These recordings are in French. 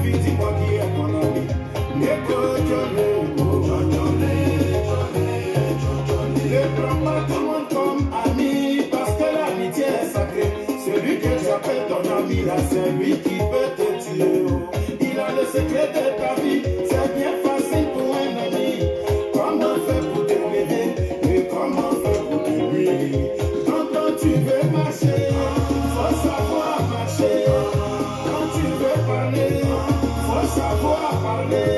Steffi, dis-moi qui est ton ami. Neko Jolé, ne prends pas tout le monde comme ami, parce que l'amitié est sacrée. Celui que j'appelle ton ami, là, c'est lui qui peut te tuer. Il a le secret de ta vie, c'est bien facile pour un ami. Comment faire pour te lever et comment faire pour te briller? Quand tu veux marcher, faut savoir marcher. Quand tu veux parler, faut savoir parler.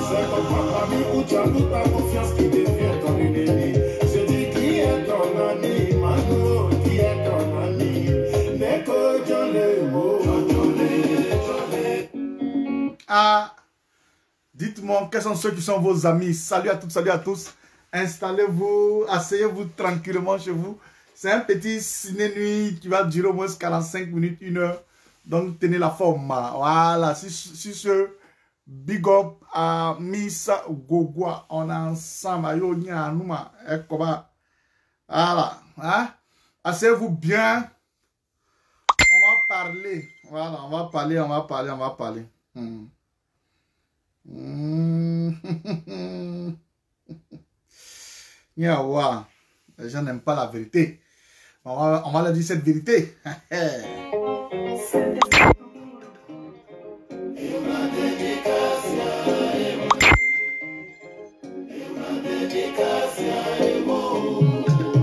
C'est ton propre ami ou tu as toute ta confiance qui devient ton ennemi. Je dis qui est ton ami, Mano, qui est ton ami. Neko Jolé, Ah, dites-moi, quels sont ceux qui sont vos amis? Salut à toutes, salut à tous. Installez-vous, asseyez-vous tranquillement chez vous. C'est un petit ciné-nuit qui va durer au moins 45 minutes, 1 heure. Donc, tenez la forme. Voilà, si ce big up à Missa Gogwa, on est ensemble. Voilà, hein? Asseyez-vous bien. On va parler. Voilà, on va parler. Yeah, les gens n'aiment pas la vérité. On va leur dire cette vérité.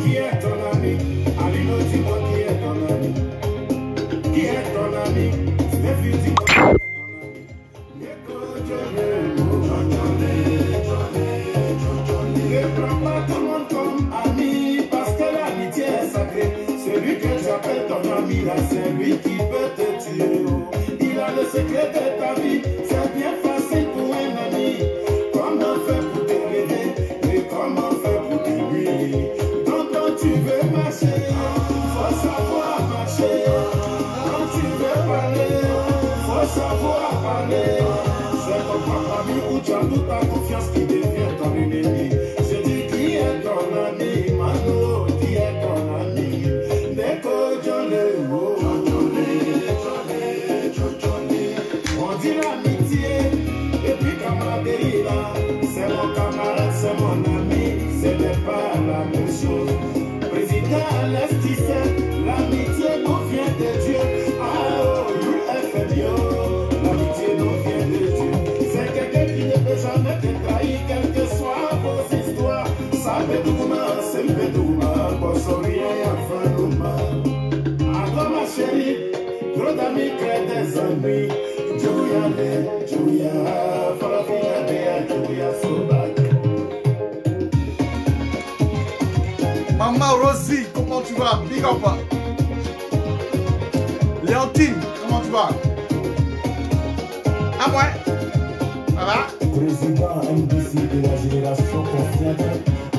qui est ton ami? Alino, dis-moi qui est ton ami. Qui est ton ami? Steffi, dis-moi qui est ton ami. Neko Jolé, ne prends pas tout le monde comme ami, parce que l'amitié est sacrée. Celui que j'appelle ton ami, là, c'est lui qui peut te tuer. Il a le secret de ta vie, c'est bien facile pour un ami. Comment faire pour te lever et comment faire pour te briller? Quand tu veux marcher, faut savoir marcher. Quand tu veux parler, faut savoir parler. C'est ton propre ami ou tu as toute ta confiance qui devient ton ennemi. Je dis qui est ton ami, Mano, qui est ton ami. Neko Jolé, on dit l'amitié et puis camaraderie là. C'est mon camarade, c'est mon ami, ce n'est pas la même chose. Président Lestisset, l'amitié nous vient de Dieu. Ah oh, UFMIO, l'amitié nous vient de Dieu. C'est quelqu'un qui ne peut jamais te trahir, quelles que soient vos histoires. Ça fait du mal, c'est fait du mal, pour sourire et enfin du mal. À toi ma chérie, trop d'amis créent des ennuis. Julia, Farafina, Julia, Sobac. Maman Rosie, comment tu vas? Big up. Léontine, comment tu vas? Ah ouais? Ça va? Président MDC de la génération confiante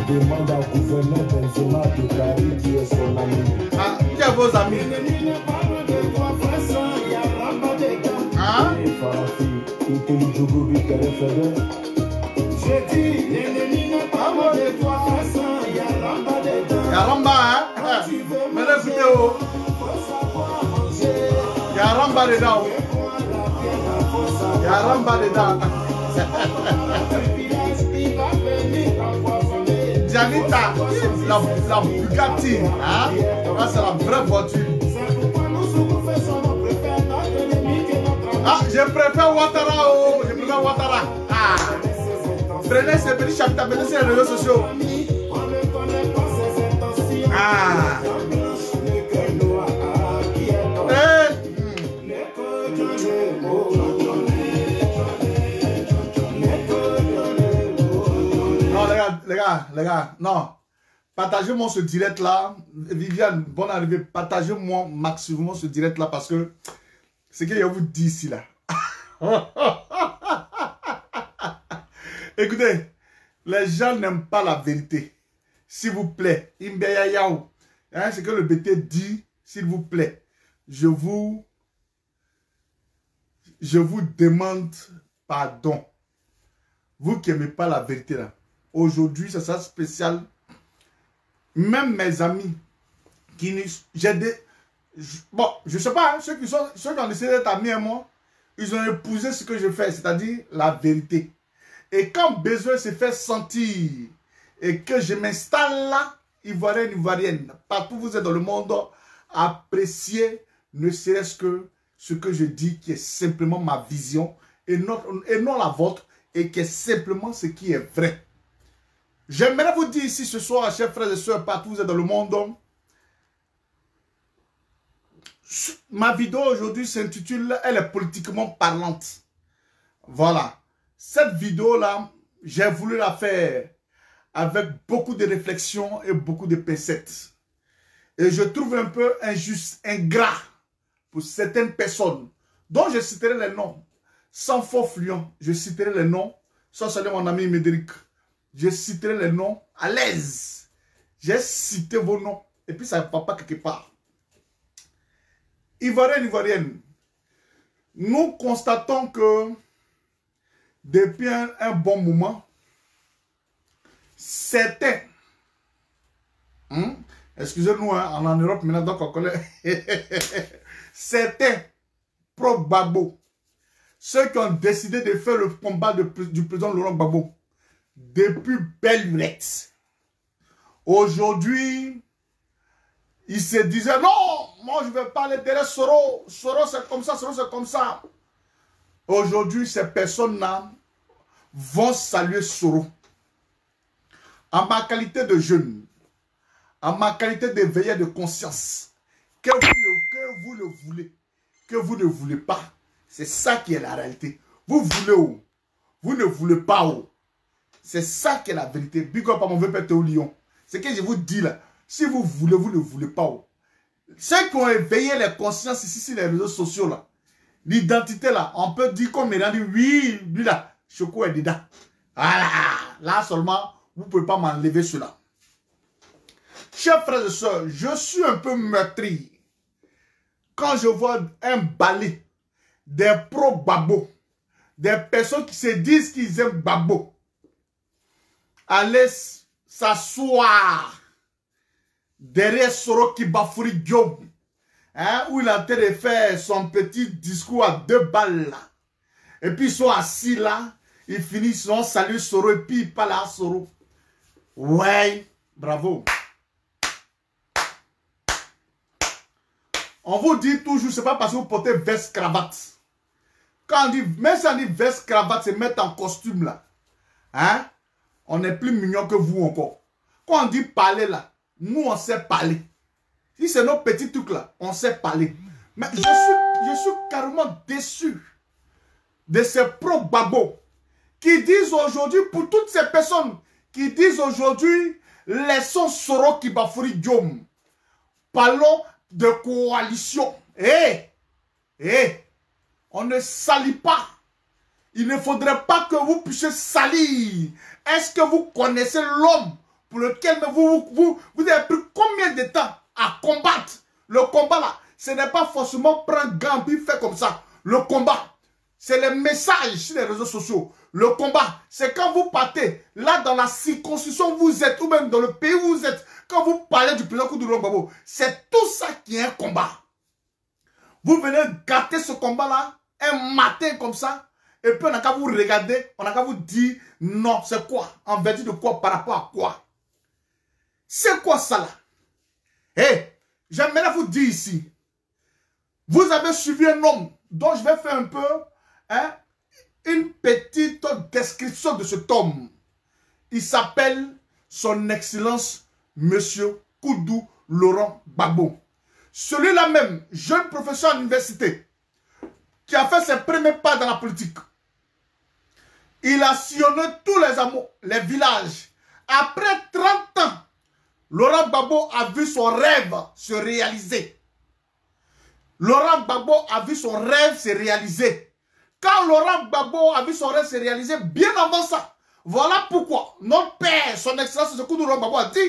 demande au gouverneur Benzema de Paris qui est son ami. Ah, qui est vos amis? Hein? J'ai dit, l'ennemi n'est pas mort de toi, frère, il y a Ramba dedans. Yaramba, hein? Mais écoutez, oh. Yaramba dedans. Yaramba dedans. Janita, la Bugatti, hein? Là, c'est la vraie voiture. Ah, je préfère Ouattara, oh. Je préfère Ouattara. Ah. Prenez ces petits chapitres, prenez ces réseaux sociaux. Ah. Non, les gars, non. Partagez-moi ce direct là. Viviane, bonne arrivée. Partagez-moi maximum ce direct là parce que ce que je vous dis ici là. Écoutez, les gens n'aiment pas la vérité. S'il vous plaît, Imbeyayaou, hein, c'est que le BT dit, s'il vous plaît, je vous demande pardon. Vous qui n'aimez pas la vérité là. Aujourd'hui, ça sera spécial. Même mes amis qui j'ai des... Bon, je sais pas, hein, ceux qui ont décidé d'être amis à moi, ils ont épousé ce que je fais, c'est-à-dire la vérité. Et quand besoin se fait sentir et que je m'installe là, Ivoirien, Ivoirienne, partout où vous êtes dans le monde, appréciez ne serait-ce que ce que je dis qui est simplement ma vision et non la vôtre et qui est simplement ce qui est vrai. J'aimerais vous dire ici ce soir, chers frères et sœurs, partout où vous êtes dans le monde, ma vidéo aujourd'hui s'intitule « Elle est politiquement parlante ». Voilà. Cette vidéo-là, j'ai voulu la faire avec beaucoup de réflexion et beaucoup de pincettes. Et je trouve un peu injuste, ingrat pour certaines personnes dont je citerai les noms. Sans faux fluent, je citerai les noms. Sans saluer mon ami Médéric. Je citerai les noms à l'aise. J'ai cité vos noms. Et puis ça ne va pas quelque part. Ivoiriens, Ivoiriennes, nous constatons que depuis un bon moment, certains, excusez-nous, en Europe maintenant, donc on connaît, certains pro-Gbagbo, ceux qui ont décidé de faire le combat du président Laurent Gbagbo, depuis belle lurette, aujourd'hui, ils se disaient, non, moi je ne vais pas aller derrière Soro, Soro c'est comme ça, Soro c'est comme ça. Aujourd'hui, ces personnes-là vont saluer Soro. En ma qualité de jeune, en ma qualité d'éveillé de conscience, que vous le voulez, que vous ne voulez pas, c'est ça qui est la réalité. Vous voulez où? Vous ne voulez pas où? C'est ça qui est la vérité. Big up à mon vieux père Théo Lyon. C'est que je vous dis là, si vous voulez, vous ne voulez pas où? Ceux qui ont éveillé les consciences ici sur les réseaux sociaux là, l'identité là, on peut dire comme il a dit, oui, lui là, Choco est dedans. Voilà, là seulement, vous ne pouvez pas m'enlever cela. Chers frères et sœurs, je suis un peu meurtri quand je vois un balai des pro-Gbagbo, des personnes qui se disent qu'ils aiment Gbagbo, aller s'asseoir derrière Soro Kibafouri Diop, où il est en train de faire son petit discours à 2 balles là. Et puis ils sont assis là, ils finissent, ils saluent Soro et puis ils parlent à Soro. Ouais, bravo. On vous dit toujours, c'est pas parce que vous portez veste cravate. Quand on dit, même si on dit veste cravate, c'est mettre en costume là. On est plus mignon que vous encore. Quand on dit parler là, nous on sait parler. Si c'est nos petits trucs là, on sait parler. Mais je suis carrément déçu de ces pro-Gbagbo qui disent aujourd'hui, pour toutes ces personnes qui disent aujourd'hui, laissons Soro Kibafouri Diop. Parlons de coalition. On ne salit pas. Il ne faudrait pas que vous puissiez salir. Est-ce que vous connaissez l'homme pour lequel vous avez pris combien de temps à combattre? Le combat là, ce n'est pas forcément prendre gant puis faire comme ça. Le combat, c'est les messages sur les réseaux sociaux. Le combat, c'est quand vous partez là dans la circonscription où vous êtes ou même dans le pays où vous êtes. Quand vous parlez du président Laurent Gbagbo, c'est tout ça qui est un combat. Vous venez gâter ce combat-là un matin comme ça, et puis on n'a qu'à vous regarder, on n'a qu'à vous dire non, c'est quoi? En vertu de quoi? Par rapport à quoi? C'est quoi ça là? J'aimerais vous dire ici, vous avez suivi un homme dont je vais faire un peu une petite description de cet homme. Il s'appelle son Excellence Monsieur Koudou Laurent Gbagbo. Celui-là même, jeune professeur à l'université, qui a fait ses premiers pas dans la politique. Il a sillonné tous les hameaux, les villages. Après 30 ans, Laurent Gbagbo a vu son rêve se réaliser. Laurent Gbagbo a vu son rêve se réaliser. Quand Laurent Gbagbo a vu son rêve se réaliser, bien avant ça, voilà pourquoi notre père, son excellence, Koudou Laurent Gbagbo a dit,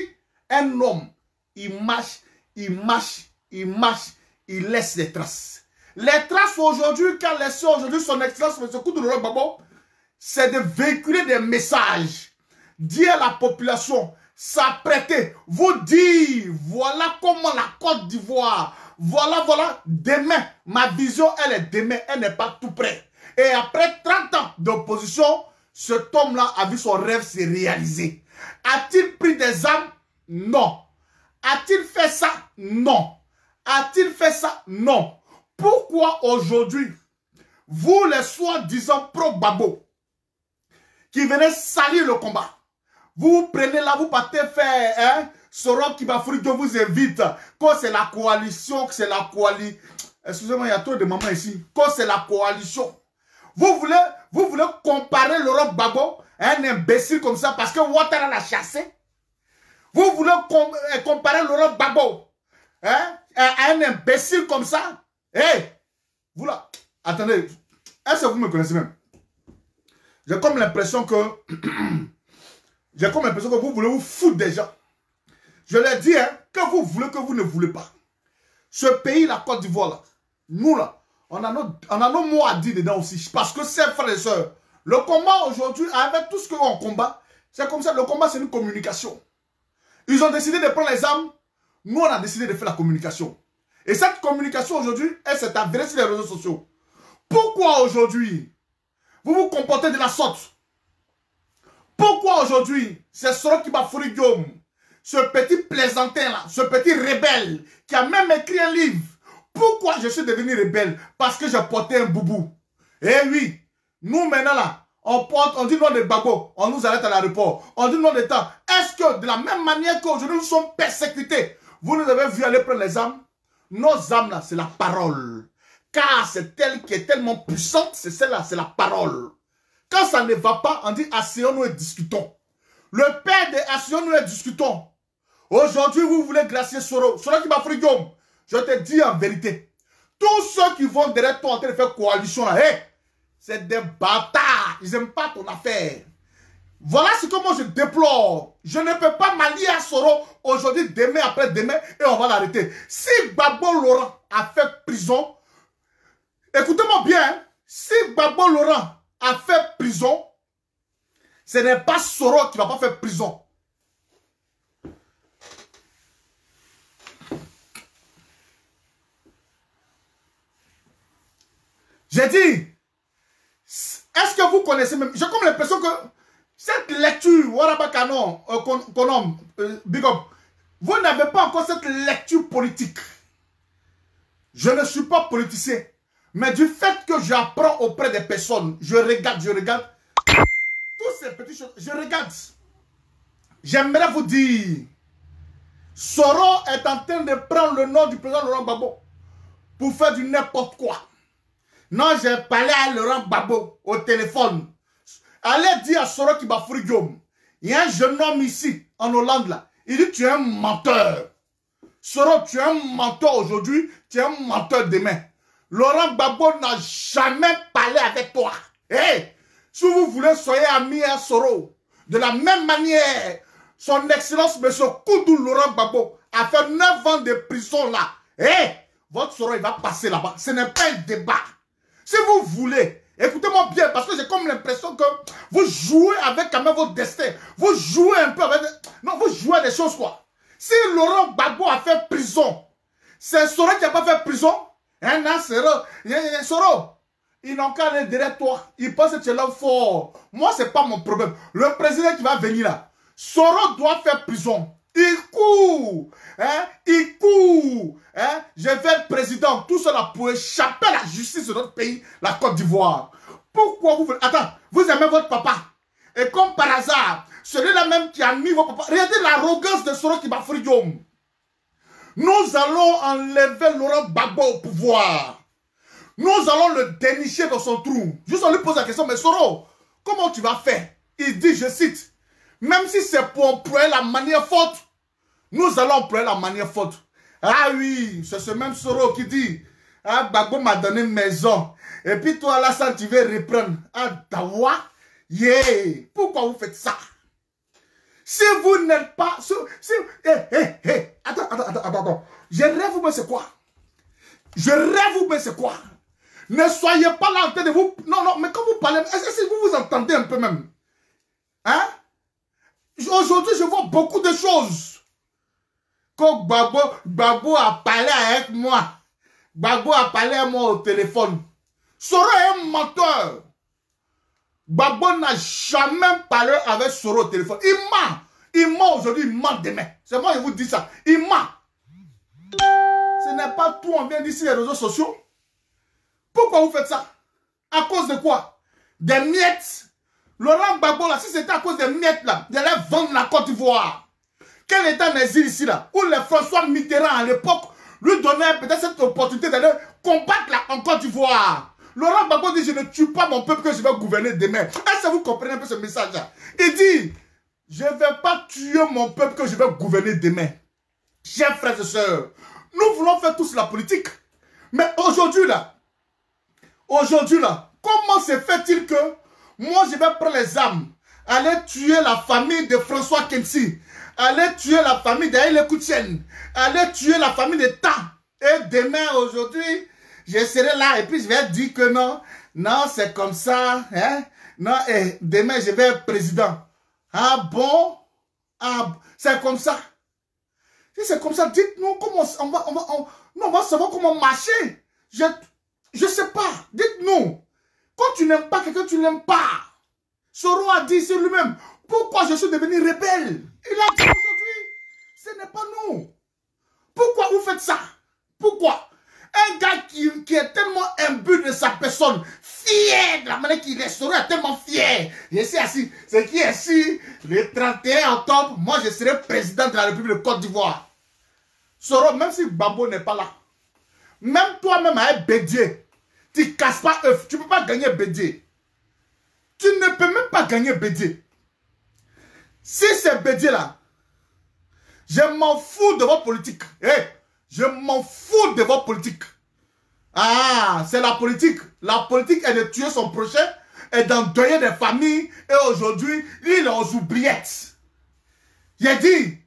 un homme, il marche, il marche, il marche, il laisse des traces. Les traces aujourd'hui, qu'a laissé aujourd'hui son excellence, M. Koudou Laurent Gbagbo, c'est de véhiculer des messages, dire à la population, s'apprêter, vous dire, voilà comment la Côte d'Ivoire, voilà, demain, ma vision, elle est demain, elle n'est pas tout près. Et après 30 ans d'opposition, cet homme-là a vu son rêve se réaliser. A-t-il pris des armes? Non. A-t-il fait ça? Non. A-t-il fait ça? Non. Pourquoi aujourd'hui, vous les soi-disant pro-Gbagbo, qui venez salir le combat, vous prenez là, vous partez faire, hein, Soro Kibafourio vous invite, quand c'est la coalition, que c'est la coalition, excusez-moi, il y a trop de mamans ici, quand c'est la coalition, vous voulez comparer l'Europe Gbagbo à un imbécile comme ça parce que Ouattara l'a chassé? Vous voulez comparer l'Europe Gbagbo, hein, à un imbécile comme ça? Hey, vous là, attendez, est-ce que vous me connaissez même? J'ai comme l'impression que vous voulez vous foutre des gens. Je leur dis, hein, que vous voulez, que vous ne voulez pas. Ce pays, la Côte d'Ivoire, là, nous là, on a nos mots à dire dedans aussi. Parce que c'est frères et sœurs, le combat aujourd'hui, avec tout ce qu'on combat, c'est comme ça, le combat c'est une communication. Ils ont décidé de prendre les armes, nous on a décidé de faire la communication. Et cette communication aujourd'hui, elle s'est avérée sur les réseaux sociaux. Pourquoi aujourd'hui, vous vous comportez de la sorte? Pourquoi aujourd'hui, c'est Soro Kibafourio, ce petit plaisantin là, ce petit rebelle, qui a même écrit un livre. Pourquoi je suis devenu rebelle? Parce que j'ai porté un boubou. Eh oui, nous maintenant là, on dit nom de Gbagbo, on nous arrête à l'aéroport, on dit nom de temps. Est-ce que de la même manière qu'aujourd'hui nous sommes persécutés, vous nous avez vu aller prendre les armes? Nos armes là, c'est la parole. Car c'est elle qui est tellement puissante, c'est celle-là, c'est la parole. Quand ça ne va pas, on dit asseyons-nous et discutons. Le père de asseyons-nous et discutons. Aujourd'hui, vous voulez gracier Soro. Soro Kibafourio, je te dis en vérité, tous ceux qui vont derrière toi en train de faire coalition là, hey, c'est des bâtards. Ils n'aiment pas ton affaire. Voilà ce que moi je déplore. Je ne peux pas m'allier à Soro aujourd'hui, demain, après-demain, et on va l'arrêter. Si Gbagbo Laurent a fait prison, écoutez-moi bien, hein, si Gbagbo Laurent a fait prison, ce n'est pas Soro qui ne va pas faire prison. J'ai dit, est-ce que vous connaissez même, j'ai comme l'impression que cette lecture, Warabakanon, Big Up, vous n'avez pas encore cette lecture politique. Je ne suis pas politicien, mais du fait que j'apprends auprès des personnes, je regarde, toutes ces petites choses, je regarde. J'aimerais vous dire, Soro est en train de prendre le nom du président Laurent Gbagbo pour faire du n'importe quoi. Non, j'ai parlé à Laurent Gbagbo au téléphone. Allez dire à Soro Kibafourio, il y a un jeune homme ici, en Hollande là, il dit tu es un menteur. Soro, tu es un menteur aujourd'hui, tu es un menteur demain. Laurent Gbagbo n'a jamais parlé avec toi. Hey, si vous voulez soyez amis à Soro, de la même manière, son excellence M. Koudou Laurent Gbagbo a fait 9 ans de prison là. Hey, votre Soro il va passer là-bas. Ce n'est pas un débat. Si vous voulez, écoutez-moi bien, parce que j'ai comme l'impression que vous jouez avec quand même votre destin. Vous jouez un peu avec... Non, vous jouez des choses quoi. Si Laurent Gbagbo a fait prison, c'est Soro qui n'a pas fait prison. Hein, non, Soro, ils n'ont qu'à aller derrière toi. Ils pensent que tu es là fort. Moi, ce n'est pas mon problème. Le président qui va venir là, Soro doit faire prison. Il court, hein, il court, hein. Je vais être président, tout cela pour échapper à la justice de notre pays, la Côte d'Ivoire. Pourquoi vous voulez... Attends, vous aimez votre papa. Et comme par hasard, celui-là même qui a mis votre papa... Regardez l'arrogance de Soro Kibafourio. Nous allons enlever Laurent Gbagbo au pouvoir. Nous allons le dénicher dans son trou. Juste on lui pose la question, mais Soro, comment tu vas faire? Il dit, je cite, même si c'est pour employer la manière forte, nous allons employer la manière forte. Ah oui, c'est ce même Soro qui dit, ah, Gbagbo m'a donné une maison. Et puis toi, Alassane, tu veux reprendre. Ah, Dawa, yeah. Pourquoi vous faites ça? Si vous n'êtes pas... Attends. Je rêve ou bien c'est quoi? Je rêve ou bien c'est quoi? Ne soyez pas là en train de vous... Non, mais quand vous parlez, est-ce que vous vous entendez un peu même? Hein? Aujourd'hui, je vois beaucoup de choses. Quand Gbagbo a parlé avec moi, Gbagbo a parlé à moi au téléphone. Soro est un menteur. Gbagbo n'a jamais parlé avec Soro au téléphone. Il ment. Il ment aujourd'hui, il ment demain. C'est moi qui vous dis ça. Il ment. Ce n'est pas tout, on vient d'ici les réseaux sociaux. Pourquoi vous faites ça? À cause de quoi? Des miettes. Laurent Gbagbo, là, si c'était à cause des miettes, là, il allait vendre la Côte d'Ivoire. Quel état en exil ici, là, où les François Mitterrand, à l'époque, lui donnait peut-être cette opportunité d'aller combattre là, en Côte d'Ivoire. Laurent Gbagbo dit, je ne tue pas mon peuple que je vais gouverner demain. Est-ce que vous comprenez un peu ce message-là? Il dit, je ne vais pas tuer mon peuple que je vais gouverner demain. Chers frères et sœurs, nous voulons faire tous la politique. Mais aujourd'hui, là, comment se fait-il que moi, je vais prendre les armes, aller tuer la famille de François Kensi, aller tuer la famille d'Aïle Koutienne, aller tuer la famille de Ta. Et demain, aujourd'hui, je serai là et puis je vais dire que non, c'est comme ça. Hein? Non, et demain, je vais être président. Ah bon? Ah, c'est comme ça. Si c'est comme ça, dites-nous comment on va savoir comment marcher. Je ne sais pas. Dites-nous. Quand tu n'aimes pas quelqu'un, tu n'aimes pas. Soro a dit sur lui-même, pourquoi je suis devenu rebelle? Il a dit aujourd'hui, ce n'est pas nous. Pourquoi vous faites ça? Pourquoi? Un gars qui est tellement imbu de sa personne, fier de la manière qu'il est, Soro est tellement fier. Je suis assis, c'est qui est ici, le 31 octobre, moi je serai président de la République de Côte d'Ivoire. Soro, même si Gbagbo n'est pas là, même toi-même avec Bédié, tu ne casses pas œuf. Tu ne peux pas gagner Bédié. Tu ne peux même pas gagner Bédié. Si c'est Bédié là, je m'en fous de votre politique. Je m'en fous de votre politique. Ah, c'est la politique. La politique est de tuer son prochain et d'endeuiller des familles. Et aujourd'hui, il est aux oubliettes. J'ai dit,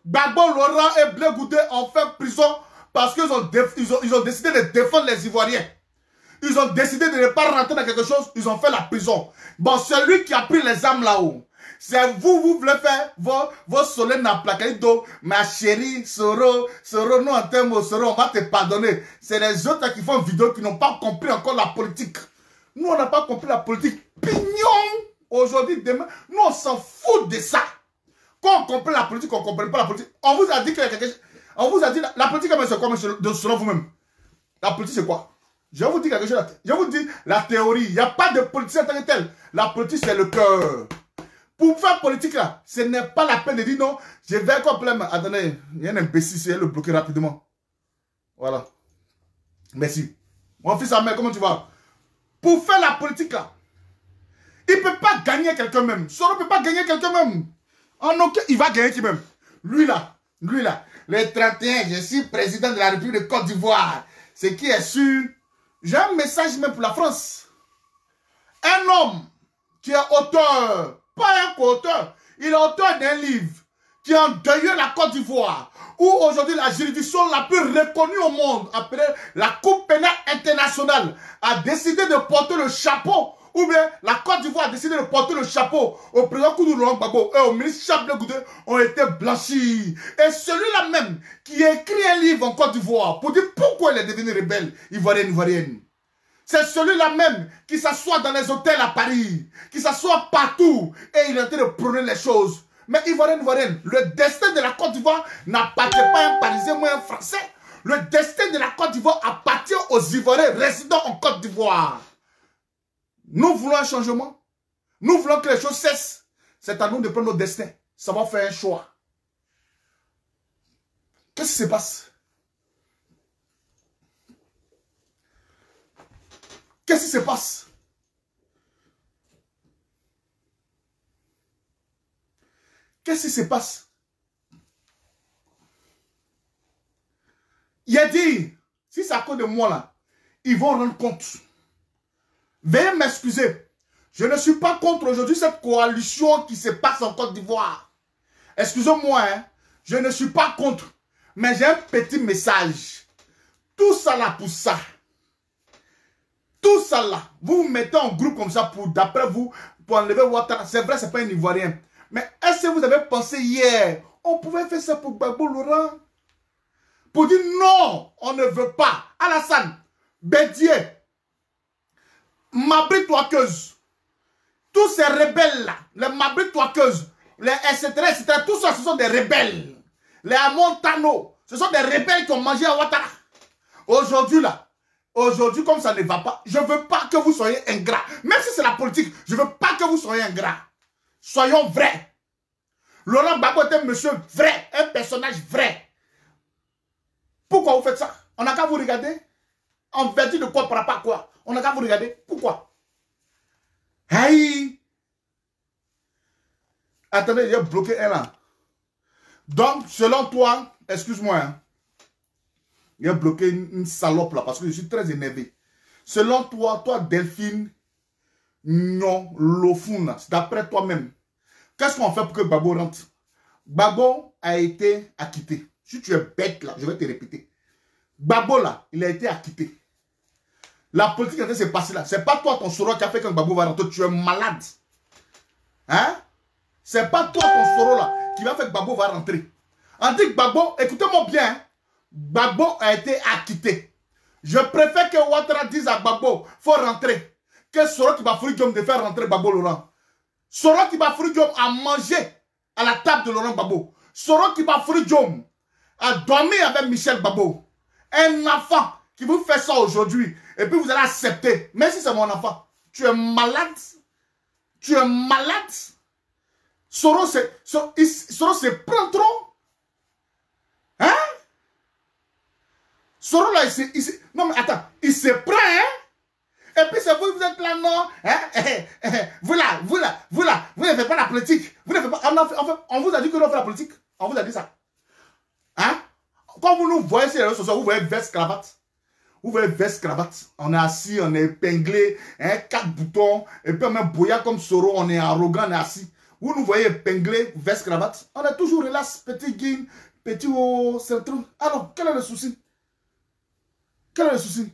Gbagbo, Laurent et Blé Goudé ont fait prison parce qu'ils ont décidé de défendre les Ivoiriens. Ils ont décidé de ne pas rentrer dans quelque chose, ils ont fait la prison. Bon, celui qui a pris les armes là-haut, c'est vous voulez faire vos soleils dans Placaido, ma chérie, Soro, nous en termes de Soro, on va te pardonner. C'est les autres qui font vidéo qui n'ont pas compris encore la politique. Nous, on n'a pas compris la politique. Pignon, aujourd'hui, demain, nous, on s'en fout de ça. Quand on comprend la politique, on ne comprend pas la politique. On vous a dit que on vous a dit, la politique, c'est quoi, selon vous-même? La politique, c'est quoi? Je vais vous dire quelque chose. Je vous dis la théorie. Il n'y a pas de politique en tant que tel. La politique, c'est le cœur. Pour faire politique, là, ce n'est pas la peine de dire non. Je vais un problème. Attendez, il y a un imbécile, je vais le bloquer rapidement. Voilà. Merci. Mon fils Amel, comment tu vas? Pour faire la politique, là, il ne peut pas gagner quelqu'un même. Soro ne peut pas gagner quelqu'un même. En aucun, il va gagner qui même? Lui, là. Le 31, je suis président de la République de Côte d'Ivoire. Ce qui est sûr. J'ai un message même pour la France. Un homme qui est auteur, pas un co-auteur, il est auteur d'un livre qui a endeuillé la Côte d'Ivoire, où aujourd'hui la juridiction la plus reconnue au monde, appelée la Cour pénale internationale, a décidé de porter le chapeau, ou bien la Côte d'Ivoire a décidé de porter le chapeau au président Koudou Laurent Gbagbo et au ministre Chablé Goudé ont été blanchis. Et celui-là même qui a écrit un livre en Côte d'Ivoire pour dire pourquoi il est devenu rebelle ivoirienne. C'est celui-là même qui s'assoit dans les hôtels à Paris, qui s'assoit partout et il est en train de prôner les choses. Mais ivoirienne, le destin de la Côte d'Ivoire n'appartient pas à un Parisien ou à un Français. Le destin de la Côte d'Ivoire appartient aux Ivoiriens résidant en Côte d'Ivoire. Nous voulons un changement. Nous voulons que les choses cessent. C'est à nous de prendre notre destin. Ça va faire un choix. Qu'est-ce qui se passe? Qu'est-ce qui se passe? Qu'est-ce qui se passe? Il a dit, si c'est à cause de moi là, ils vont rendre compte. Veuillez m'excuser. Je ne suis pas contre aujourd'hui cette coalition qui se passe en Côte d'Ivoire. Excusez-moi, hein, je ne suis pas contre. Mais j'ai un petit message. Tout ça là pour ça. Tout ça là, vous vous mettez en groupe comme ça pour, d'après vous, pour enlever Ouattara. C'est vrai, c'est pas un Ivoirien. Mais est-ce que vous avez pensé hier, on pouvait faire ça pour Gbagbo Laurent? Pour dire non, on ne veut pas. Alassane, Bédier, Mabri Touakeuse, tous ces rebelles-là, les Mabri Touakeuse, les etc., tout ça, ce sont des rebelles. Les Amontano, ce sont des rebelles qui ont mangé à Ouattara. Aujourd'hui, là, aujourd'hui, comme ça ne va pas, je ne veux pas que vous soyez ingrats. Même si c'est la politique, je ne veux pas que vous soyez ingrats. Soyons vrais. Laurent Gbagbo est un monsieur vrai, un personnage vrai. Pourquoi vous faites ça? On n'a qu'à vous regarder. En vertu de quoi, par rapport à quoi? On n'a qu'à vous regarder. Pourquoi? Hey! Attendez, j'ai bloqué un là. Donc, selon toi, excuse-moi, hein, j'ai bloqué une salope là parce que je suis très énervé. Selon toi, Delphine, non, Lofuna, d'après toi-même, qu'est-ce qu'on fait pour que Gbagbo rentre? Gbagbo a été acquitté. Si tu es bête là, je vais te répéter. Gbagbo là, il a été acquitté. La politique qui s'est passée là, c'est pas toi ton soro qui a fait que Gbagbo va rentrer. Tu es malade. Hein? C'est pas toi ton soro là qui va faire que Gbagbo va rentrer. On dit que Gbagbo, écoutez-moi bien, hein? Gbagbo a été acquitté. Je préfère que Ouattara dise à Gbagbo, faut rentrer, que Soro qui va Fouri Diom de faire rentrer Gbagbo Laurent. Soro qui va Fouri Diom a mangé à la table de Laurent Gbagbo. Soro qui va Fouri Diom a dormi avec Michel Gbagbo. Un enfant qui vous fait ça aujourd'hui, et puis vous allez accepter, même si c'est mon enfant. Tu es malade. Tu es malade. Soro se prend trop. Hein? Soro là, non mais attends, il se prend, hein? Et puis c'est vous, vous êtes là, non? Hein? Vous ne faites pas la politique. Vous ne faites pas, on vous a dit que l'on fait la politique. On vous a dit ça. Hein? Quand vous nous voyez sur les réseaux sociaux, vous voyez veste, cravate. Vous voyez veste, cravate. On est assis, on est épinglé, hein, 4 boutons, et puis on met boya comme Soro, on est arrogant, on est assis. Vous nous voyez épinglé, veste, cravate. On est toujours relax, petit guin, petit haut, c'est tout. Alors, quel est le souci? Quel est le souci?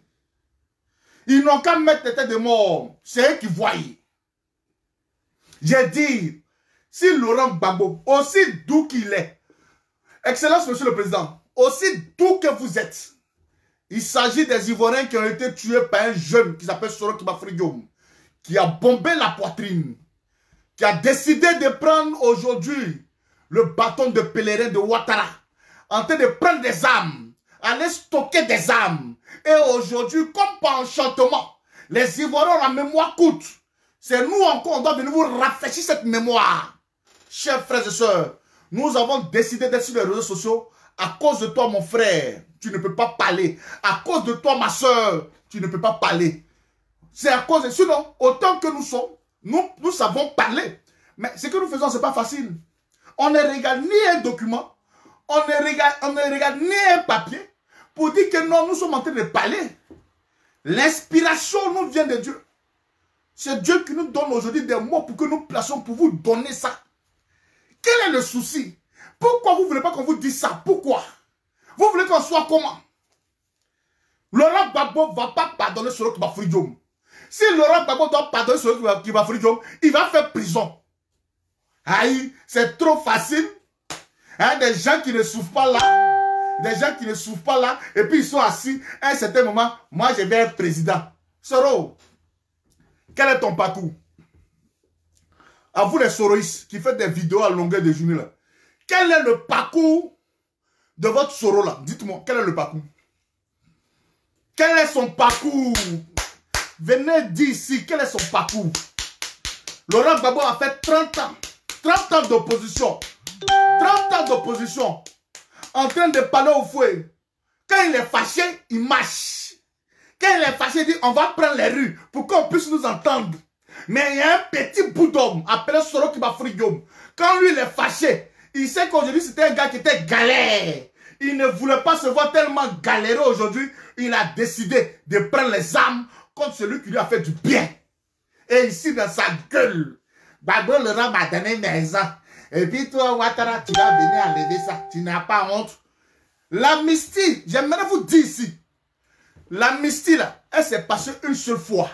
Ils n'ont qu'à mettre les têtes de mort. C'est eux qui voient. J'ai dit, si Laurent Gbagbo, aussi doux qu'il est, Excellence, Monsieur le Président, aussi doux que vous êtes, il s'agit des Ivoiriens qui ont été tués par un jeune qui s'appelle Soro Kiba Fouri Diom, qui a bombé la poitrine, qui a décidé de prendre aujourd'hui le bâton de pèlerin de Ouattara, en train de prendre des armes, aller stocker des armes. Et aujourd'hui, comme par enchantement, les Ivoiriens, la mémoire coûte. C'est nous encore, on doit venir vous rafraîchir cette mémoire. Chers frères et sœurs, nous avons décidé d'être sur les réseaux sociaux. À cause de toi, mon frère, tu ne peux pas parler. À cause de toi, ma soeur, tu ne peux pas parler. C'est à cause de... Sinon, autant que nous sommes, nous savons parler. Mais ce que nous faisons, ce n'est pas facile. On ne regarde ni un document, on ne regarde ni un papier pour dire que non, nous sommes en train de parler. L'inspiration nous vient de Dieu. C'est Dieu qui nous donne aujourd'hui des mots pour que nous placions, pour vous donner ça. Quel est le souci? Pourquoi vous ne voulez pas qu'on vous dise ça? Pourquoi? Vous voulez qu'on soit comment? Laurent Gbagbo ne va pas pardonner Soro Kiba Fouri Diom. Si Laurent Gbagbo doit pardonner Soro Kiba Fouri Diom, il va faire prison. Aïe, c'est trop facile. Hein, des gens qui ne souffrent pas là. Des gens qui ne souffrent pas là. Et puis ils sont assis. À un certain moment, moi je vais être président. Soro, quel est ton parcours? À vous les soroïstes qui faites des vidéos à longueur de journée là. Quel est le parcours de votre Soro là? Dites-moi, quel est le parcours? Quel est son parcours? Venez dire ici, quel est son parcours? Laurent Gbagbo a fait 30 ans. 30 ans d'opposition. 30 ans d'opposition. En train de parler au fouet. Quand il est fâché, il marche. Quand il est fâché, il dit on va prendre les rues pour qu'on puisse nous entendre. Mais il y a un petit bout d'homme appelé Soro Kiba Fouri Diom. Quand lui il est fâché, il sait qu'aujourd'hui c'était un gars qui était galère. Il ne voulait pas se voir tellement galérer aujourd'hui. Il a décidé de prendre les armes contre celui qui lui a fait du bien. Et ici dans sa gueule, Gbagbo Laurent m'a donné mes ans. Et puis toi, Ouattara, tu vas venir enlever ça. Tu n'as pas honte. L'amnistie, j'aimerais vous dire ici. L'amnistie là, elle s'est passée une seule fois.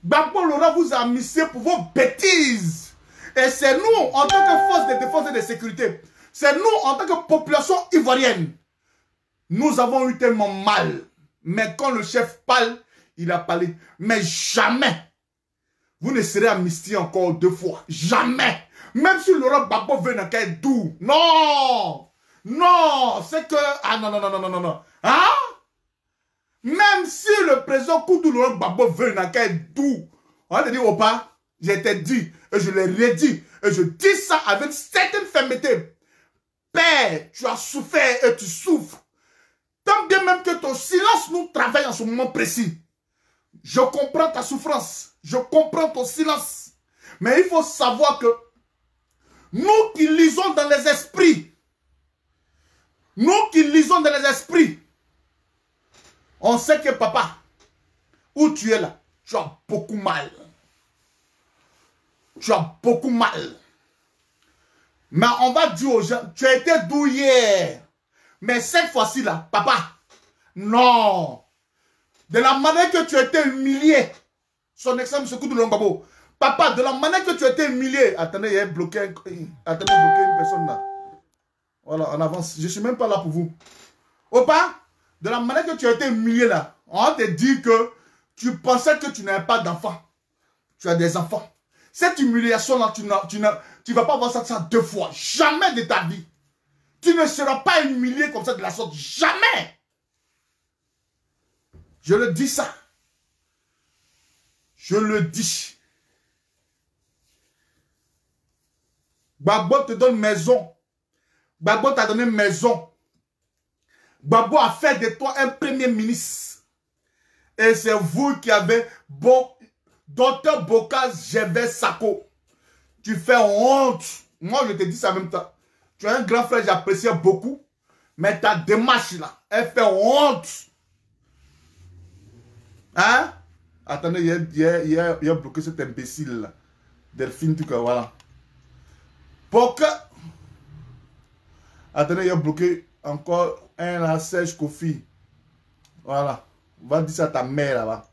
Gbagbo Laurent vous a amnistié pour vos bêtises. Et c'est nous, en tant que force de défense et de sécurité, c'est nous, en tant que population ivoirienne, nous avons eu tellement mal. Mais quand le chef parle, il a parlé. Mais jamais, vous ne serez amnistié encore 2 fois. Jamais. Même si Laurent Gbagbo veut dans quel doux. Non. Non. C'est que... Ah non, non, non, non, non, non. Hein? Même si le président Koudou Laurent Gbagbo veut dans quel doux. On va te dire, Opa, j'étais dit, et je l'ai redit, et je dis ça avec certaine fermeté. Père, tu as souffert et tu souffres. Tant bien même que ton silence nous travaille en ce moment précis. Je comprends ta souffrance. Je comprends ton silence. Mais il faut savoir que nous qui lisons dans les esprits, on sait que papa, où tu es là, tu as beaucoup mal. Tu as beaucoup mal. Mais on va dire aux gens, tu as été doux hier. Mais cette fois-ci là, papa, non. De la manière que tu as été humilié, son excellence M. Koudou Laurent Gbagbo, papa, de la manière que tu as été humilié, attendez, il y a bloqué, attendez, bloqué une personne là. Voilà, on avance. Je ne suis même pas là pour vous. Opa, de la manière que tu as été humilié là, on va te dire que tu pensais que tu n'avais pas d'enfants. Tu as des enfants. Cette humiliation là, tu ne vas pas voir ça 2 fois. Jamais de ta vie. Tu ne seras pas humilié comme ça de la sorte. Jamais. Je le dis ça. Je le dis. Gbagbo te donne maison. Gbagbo t'a donné maison. Gbagbo a fait de toi un premier ministre. Et c'est vous qui avez Dr Boka Gervais Sako. Tu fais honte. Moi, je te dis ça en même temps. Tu es un grand frère, j'apprécie beaucoup. Mais ta démarche là, elle fait honte. Hein? Attendez, il a bloqué cet imbécile là. Delphine, tout cas, voilà. Pourquoi? Attendez, il a bloqué encore un là, Serge Kofi. Voilà. Va dire ça à ta mère là-bas.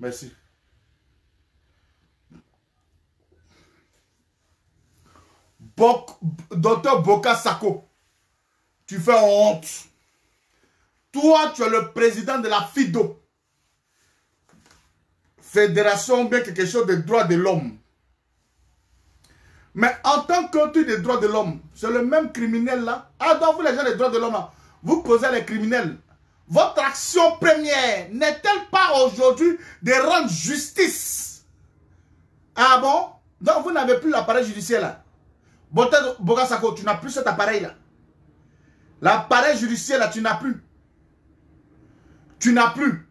Merci. Docteur Boka Sako, tu fais honte. Toi, tu es le président de la FIDO. Fédération bien quelque chose des droits de l'homme. Mais en tant qu'auteur des droits de l'homme, c'est le même criminel là. Ah, donc vous les gens des droits de l'homme là, vous causez les criminels. Votre action première n'est-elle pas aujourd'hui de rendre justice? Ah bon? Donc vous n'avez plus l'appareil judiciaire là. Boka Sako, tu n'as plus cet appareil là. L'appareil judiciaire là, tu n'as plus. Tu n'as plus.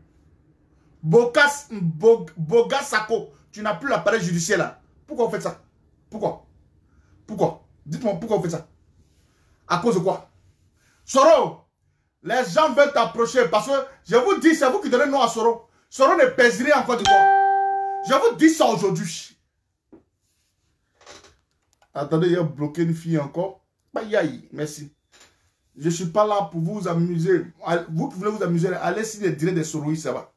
Boka Sako, tu n'as plus l'appareil judiciaire là. Pourquoi vous faites ça? Pourquoi? Pourquoi? Dites-moi pourquoi vous faites ça? À cause de quoi? Soro, les gens veulent t'approcher parce que je vous dis, c'est vous qui donnez nom à Soro. Soro ne pèse rien encore de quoi. Je vous dis ça aujourd'hui. Attendez, il a bloqué une fille encore. Aïe, aïe, merci. Je ne suis pas là pour vous amuser. Vous qui voulez vous amuser, allez sur les directs des Soroïs, ça va.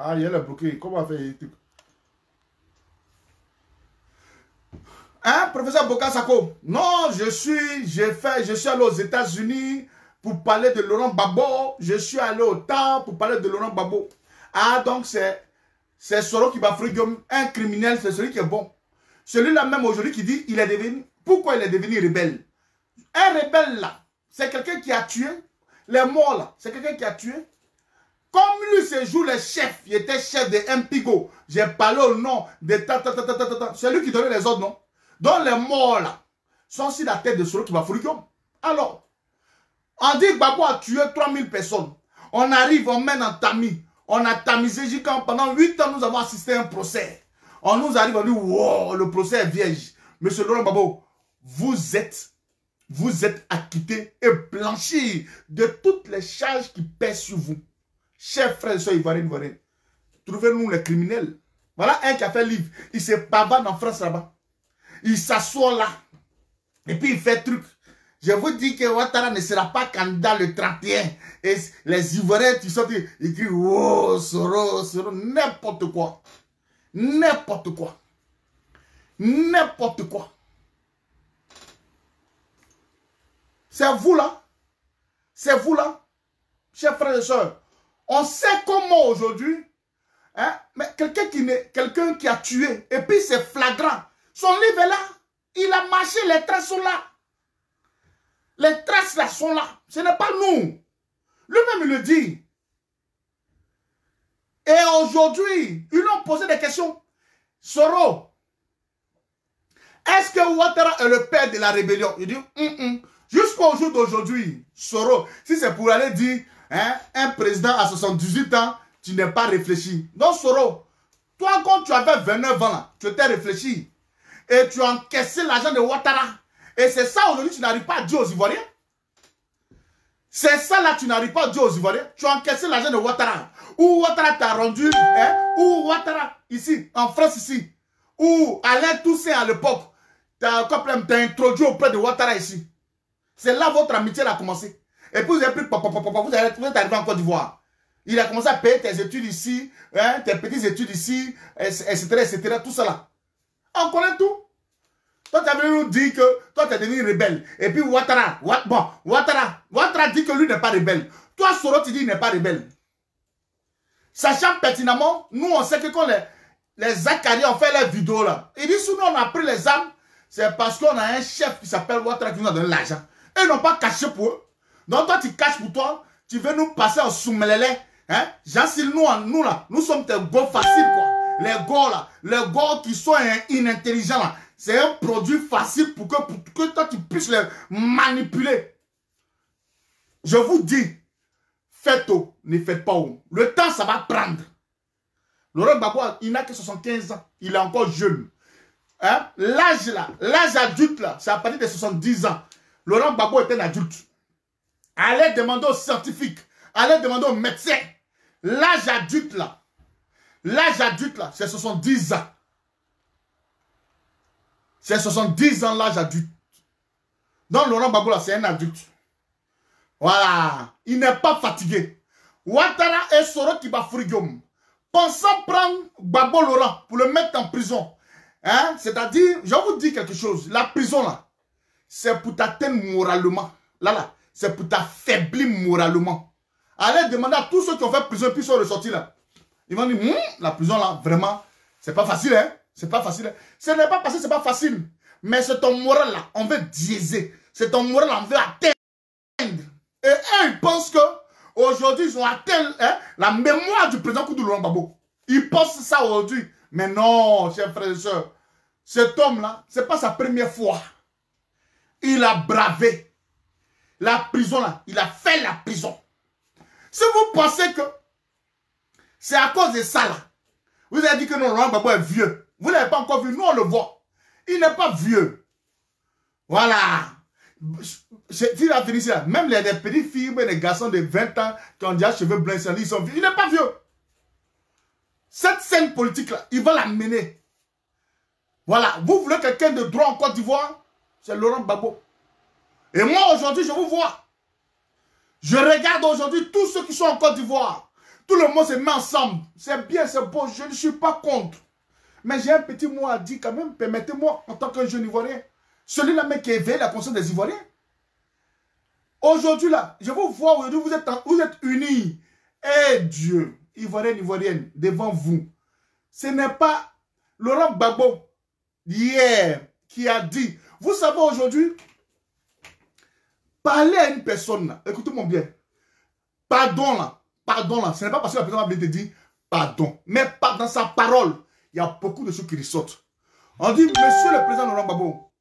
Ah, il a bloqué. Comment faire les trucs? Hein, professeur Boka Sako? Non, je suis allé aux États-Unis pour parler de Laurent Gbagbo. Je suis allé au temps pour parler de Laurent Gbagbo. Ah, donc c'est Soro qui va friguer un criminel, c'est celui qui est bon. Celui-là même aujourd'hui qui dit, il est devenu, pourquoi il est devenu rebelle? Un rebelle là, c'est quelqu'un qui a tué. Les morts là, c'est quelqu'un qui a tué. Comme lui, ce jour, le chef, il était chef de Mpigo. J'ai parlé au nom de c'est lui qui donnait les ordres, non? Donc les morts là sont sur la tête de Soro qui va Furikium. Alors, on dit que Gbagbo a tué 3000 personnes. On arrive, on mène en tamis. On a tamisé jusqu'à pendant 8 ans, nous avons assisté à un procès. On nous arrive, on dit, wow, le procès est vierge. Monsieur Laurent Gbagbo, vous êtes acquitté et blanchi de toutes les charges qui pèsent sur vous. Chers frères et sœurs ivoiriens, trouvez-nous les criminels. Voilà un qui a fait livre. Il se pavane en France là-bas. Il s'assoit là. Et puis il fait truc. Je vous dis que Ouattara ne sera pas candidat le 31. Et les Ivoiriens, tu sens, ils crient, oh, Soro, Soro, n'importe quoi. N'importe quoi. N'importe quoi. C'est vous là. C'est vous là. Chers frères et sœurs. On sait comment aujourd'hui, hein, mais quelqu'un qui a tué, et puis c'est flagrant. Son livre est là. Il a marché, les traces sont là. Les traces là sont là. Ce n'est pas nous. Lui-même il le dit. Et aujourd'hui, ils lui ont posé des questions. Soro, est-ce que Ouattara est le père de la rébellion? Il dit, jusqu'au jour d'aujourd'hui, Soro, si c'est pour aller dire, hein, un président à 78 ans, tu n'es pas réfléchi. Donc Soro, toi quand tu avais 29 ans, là, tu t'es réfléchi. Et tu as encaissé l'argent de Ouattara. Et c'est ça aujourd'hui, tu n'arrives pas à dire aux Ivoiriens. C'est ça là, tu n'arrives pas à dire aux Ivoiriens. Tu as encaissé l'argent de Ouattara. Ou Ouattara t'a rendu, hein, ou Ouattara, ici, en France, ici. Ou Alain Toussaint à l'époque, t'as introduit auprès de Ouattara ici. C'est là votre amitié a commencé. Et puis vous avez pris, vous êtes arrivé en Côte d'Ivoire. Il a commencé à payer tes études ici, hein, tes petites études ici, etc., tout ça là. On connaît tout. Toi, tu avais nous dit que toi, tu es devenu rebelle. Et puis Ouattara dit que lui n'est pas rebelle. Toi, Soro, tu dis qu'il n'est pas rebelle. Sachant pertinemment, nous, on sait que quand les Acadiens ont fait les vidéos là, ils disent, nous, on a pris les armes, c'est parce qu'on a un chef qui s'appelle Ouattara qui nous a donné l'argent. Et ils n'ont pas caché pour eux. Donc, toi, tu caches pour toi, tu veux nous passer en soumelélé. Hein? Jean-Cyril, nous là, nous sommes des gars faciles, quoi. Les gars là, les gars qui sont inintelligents là. C'est un produit facile pour que toi tu puisses les manipuler. Je vous dis, faites-o, ne faites pas o. Le temps, ça va prendre. Laurent Gbagbo, il n'a que 75 ans. Il est encore jeune. Hein? L'âge là, l'âge adulte là, c'est à partir de 70 ans. Laurent Gbagbo est un adulte. Allez demander aux scientifiques, allez demander aux médecins. L'âge adulte là, c'est 70 ans. C'est 70 ans l'âge adulte. Donc Laurent Gbagbo là, c'est un adulte. Voilà. Il n'est pas fatigué. Ouattara et Soro Kibafoury-Guillaume, pensant prendre Gbagbo Laurent pour le mettre en prison. Hein? C'est-à-dire, je vais vous dire quelque chose. La prison là, c'est pour t'atteindre moralement. Là, c'est pour t'affaiblir moralement. Allez demander à tous ceux qui ont fait prison et puis sont ressortis là. Ils vont dire, la prison là, vraiment, c'est pas facile, hein? C'est pas facile. Hein? Ce n'est pas facile, c'est pas facile. Mais c'est ton moral là, on veut diéser. C'est ton moral là, on veut atteindre. Et eux, ils pensent que aujourd'hui, ils ont atteint, hein, la mémoire du président Koudou Laurent Gbagbo. Ils pensent ça aujourd'hui. Mais non, chers frères et sœurs, cet homme-là, ce n'est pas sa première fois. Il a bravé la prison là. Il a fait la prison. Si vous pensez que c'est à cause de ça là, vous avez dit que non, Laurent Gbagbo est vieux. Vous ne l'avez pas encore vu, nous on le voit. Il n'est pas vieux. Voilà. S'il va finir là, même les petites filles, les garçons de 20 ans qui ont déjà cheveux blancs, ils sont vieux. Il n'est pas vieux. Cette scène politique-là, il va la mener. Voilà. Vous voulez quelqu'un de droit en Côte d'Ivoire? C'est Laurent Gbagbo. Et moi, aujourd'hui, je vous vois. Je regarde aujourd'hui tous ceux qui sont en Côte d'Ivoire. Tout le monde se met ensemble. C'est bien, c'est beau. Je ne suis pas contre. Mais j'ai un petit mot à dire quand même. Permettez-moi, en tant que jeune Ivoirien. Celui-là même qui éveille la conscience des Ivoiriens. Aujourd'hui, là, je vous vois aujourd'hui, vous êtes unis. Eh Dieu, Ivoirienne, Ivoirienne, devant vous. Ce n'est pas Laurent Gbagbo, hier, qui a dit. Vous savez aujourd'hui, parler à une personne, là, écoutez-moi bien. Pardon, là. Ce n'est pas parce que la personne va te dire pardon. Mais dans sa parole, il y a beaucoup de choses qui ressortent. On dit, monsieur le président Laurent Gbagbo,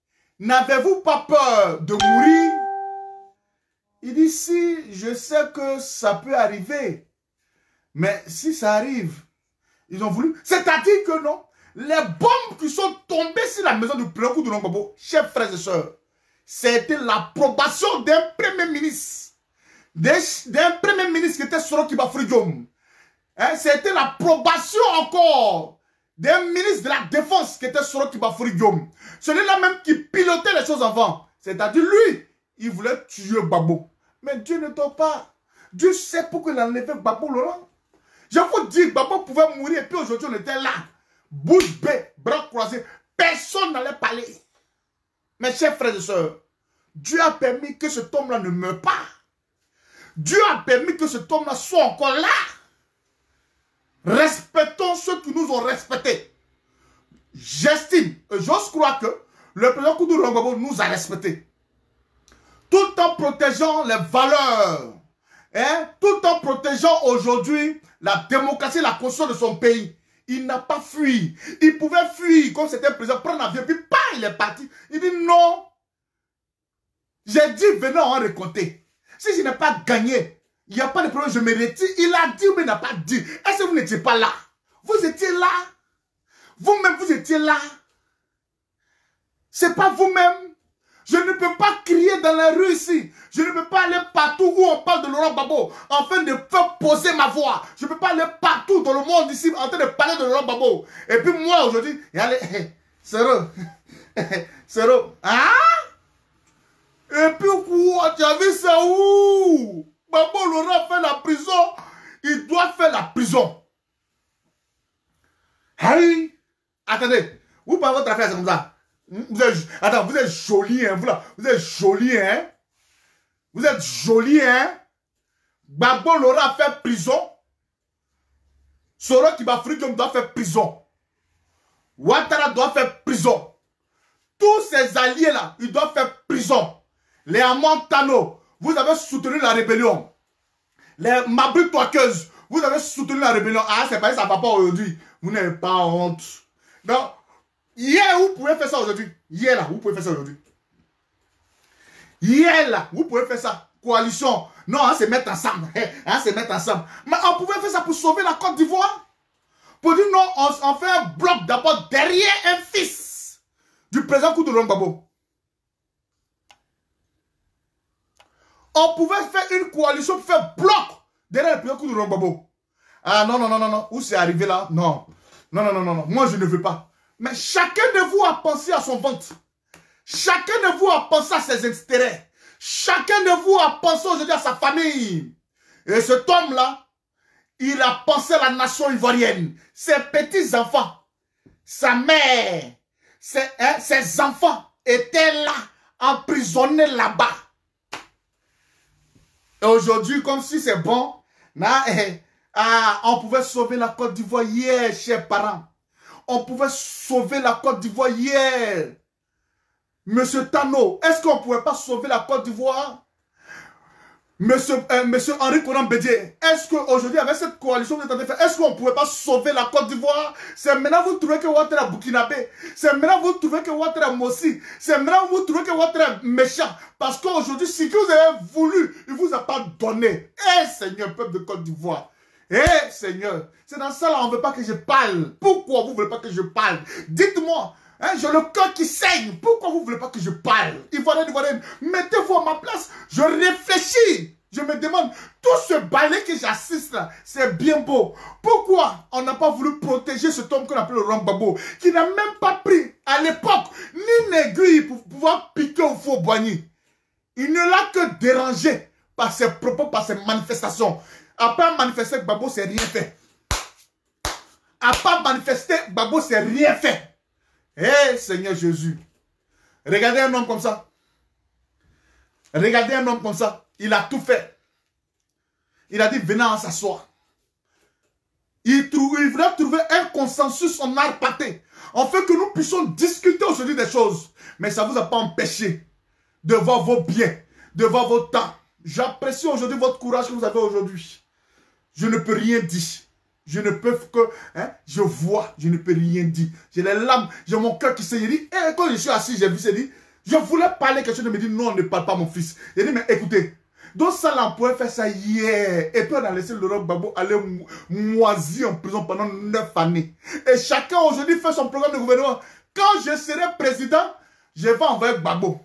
n'avez-vous pas peur de mourir? Il dit, si, je sais que ça peut arriver. Mais si ça arrive, ils ont voulu. C'est-à-dire que non, les bombes qui sont tombées sur la maison du président de Laurent Gbagbo, chers frères et sœurs, c'était l'approbation d'un premier ministre. D'un premier ministre qui était Soro Kibafoury-Guillaume. Hein, c'était l'approbation encore d'un ministre de la Défense qui était Soro Kibafoury-Guillaume. Celui-là même qui pilotait les choses avant. C'est-à-dire lui, il voulait tuer Gbagbo. Mais Dieu ne dort pas. Dieu sait pourquoi il a enlevé Gbagbo Laurent. Je vous dis, Gbagbo pouvait mourir et puis aujourd'hui on était là. Bouche bée, bras croisés. Personne n'allait parler. Mes chers frères et sœurs, Dieu a permis que cet homme-là ne meure pas. Dieu a permis que cet homme-là soit encore là. Respectons ceux qui nous ont respectés. J'estime, j'ose croire que le président Koudou Rwangwabo nous a respectés. Tout en protégeant les valeurs, tout en protégeant aujourd'hui la démocratie, la constitution de son pays. Il n'a pas fui. Il pouvait fuir comme c'était président, prendre l'avion, puis pas, il est parti. Il dit non. J'ai dit, venez en récolter. Si je n'ai pas gagné, il n'y a pas de problème, je me retire. Il a dit, mais il n'a pas dit. Est-ce que vous n'étiez pas là? Vous étiez là. Vous-même, vous étiez là. C'est pas vous-même. Je ne peux pas crier dans la rue ici. Je ne peux pas aller partout où on parle de Laurent Gbagbo afin de faire poser ma voix. Je ne peux pas aller partout dans le monde ici en train de parler de Laurent Gbagbo. Et puis moi aujourd'hui, Sero, Sero, hein? Et puis quoi, tu as vu ça où? Gbagbo Laurent fait la prison. Il doit faire la prison. Hey! Attendez, vous parlez votre affaire, c'est comme ça. Attends, vous êtes joli, hein, vous êtes joli, hein. Vous êtes joli, hein. Gbagbo Laurent fait prison. Soro Kibafridium doit faire prison. Ouattara doit faire prison. Tous ces alliés-là, ils doivent faire prison. Les Amantano, vous avez soutenu la rébellion. Les Mabri Toakeuses, vous avez soutenu la rébellion. Ah, c'est pas ça, ça va pas aujourd'hui. Vous n'avez pas honte. Donc, hier, vous pouvez faire ça aujourd'hui. Hier, là, vous pouvez faire ça aujourd'hui. Hier, là, vous pouvez faire ça. Coalition. Non, hein, c'est mettre ensemble. Hein, c'est mettre ensemble. Mais on pouvait faire ça pour sauver la Côte d'Ivoire. Pour dire non, on fait un bloc d'abord derrière un fils du président Koudou Rwangwabo. On pouvait faire une coalition pour faire bloc derrière le président Koudou Rwangwabo. Ah non, non, non, non, non. Où c'est arrivé là? Non. Non, non, non, non, non. Moi, je ne veux pas. Mais chacun de vous a pensé à son ventre. Chacun de vous a pensé à ses intérêts. Chacun de vous a pensé aujourd'hui à sa famille. Et cet homme-là, il a pensé à la nation ivoirienne. Ses petits-enfants, sa mère, ses enfants étaient là, emprisonnés là-bas. Et aujourd'hui, comme si c'est bon, on pouvait sauver la Côte d'Ivoire hier, chers parents. On pouvait sauver la Côte d'Ivoire hier. Monsieur Tano, est-ce qu'on ne pouvait pas sauver la Côte d'Ivoire? Monsieur Henri Konan Bédié, est-ce qu'aujourd'hui, avec cette coalition que vous êtes en train de faire, est-ce qu'on ne pouvait pas sauver la Côte d'Ivoire? C'est maintenant que vous trouvez que Ouattara est Burkinabé. C'est maintenant que vous trouvez que Ouattara est Mossi. C'est maintenant que vous trouvez que Ouattara est méchant. Parce qu'aujourd'hui, si vous avez voulu, il ne vous a pas donné. Eh Seigneur, peuple de Côte d'Ivoire. Eh Seigneur, c'est dans ça là, on ne veut pas que je parle. Pourquoi vous ne voulez pas que je parle? Dites-moi. Hein, j'ai le cœur qui saigne. Pourquoi vous ne voulez pas que je parle? Ivoirienne, mettez-vous à ma place. Je réfléchis. Je me demande, tout ce balai que j'assiste là, c'est bien beau. Pourquoi on n'a pas voulu protéger cet homme qu'on appelle Laurent Gbagbo, qui n'a même pas pris à l'époque ni une aiguille pour pouvoir piquer au faux Boigny? Il ne l'a que dérangé par ses propos, par ses manifestations. À part manifester, Gbagbo c'est rien fait. À part manifester, Gbagbo c'est rien fait. Eh Seigneur Jésus, regardez un homme comme ça. Regardez un homme comme ça. Il a tout fait. Il a dit venez en s'asseoir. Il voulait trouver un consensus en art pâté. En fait que nous puissions discuter aujourd'hui des choses. Mais ça ne vous a pas empêché de voir vos biens, de voir vos temps. J'apprécie aujourd'hui votre courage que vous avez aujourd'hui. Je ne peux rien dire. Je ne peux que, je vois, je ne peux rien dire. J'ai les larmes, j'ai mon cœur qui saigne. Et quand je suis assis, j'ai vu, c'est dit, je voulais parler quelque chose de me dire, non, ne parle pas mon fils. J'ai dit, mais écoutez, donc ça là, on pouvait faire ça hier. Et puis on a laissé Laurent Gbagbo aller moisir en prison pendant 9 années. Et chacun aujourd'hui fait son programme de gouvernement. Quand je serai président, je vais envoyer Gbagbo.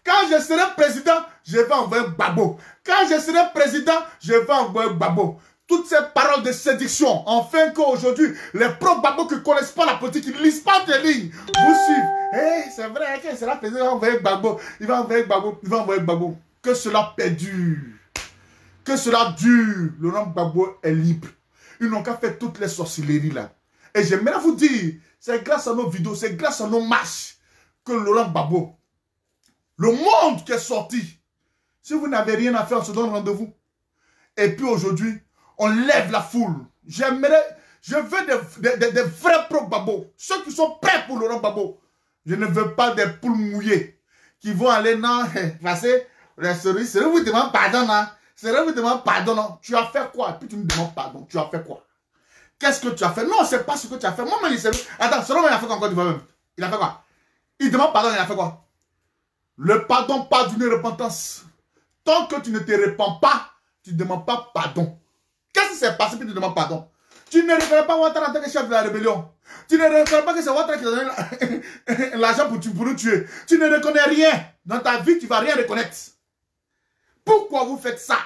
Quand je serai président, je vais envoyer Gbagbo. Quand je serai président, je vais envoyer Gbagbo. toutes ces paroles de séduction, enfin qu'aujourd'hui, les pro-Gbagbo qui ne connaissent pas la politique, qui ne lisent pas tes lignes, vous suivent. Eh, c'est vrai que cela faisait envoyer Gbagbo, il va envoyer Gbagbo, il va envoyer Gbagbo. Que cela perdure. Que cela dure. Laurent Gbagbo est libre. Ils n'ont qu'à faire toutes les sorcelleries là. Et j'aimerais vous dire, c'est grâce à nos vidéos, c'est grâce à nos marches que Laurent Gbagbo, le monde qui est sorti. Si vous n'avez rien à faire, on se donne rendez-vous. Et puis aujourd'hui, on lève la foule. Je veux des vrais pro-Gbagbo. Ceux qui sont prêts pour Laurent Gbagbo. Je ne veux pas des poules mouillées qui vont aller dans passer les cerises. C'est là où vous demandez pardon. C'est là où vous demandez pardon. Non. Tu as fait quoi? Et puis tu me demandes pardon. Tu as fait quoi? Qu'est-ce que tu as fait? Non, c'est pas ce que tu as fait. Moi, il s'est... Attends, selon moi, il a fait quoi encore du même? Il a fait quoi? Il demande pardon, il a fait quoi? Le pardon part d'une repentance. Tant que tu ne te répands pas, tu ne demandes pas pardon. Qu'est-ce qui s'est passé puis tu demandes pardon? Tu ne reconnais pas Ouattara en tant que chef de la rébellion. Tu ne reconnais pas que c'est Ouattara qui t'a donné l'argent pour nous tuer. Tu ne reconnais rien. Dans ta vie, tu ne vas rien reconnaître. Pourquoi vous faites ça?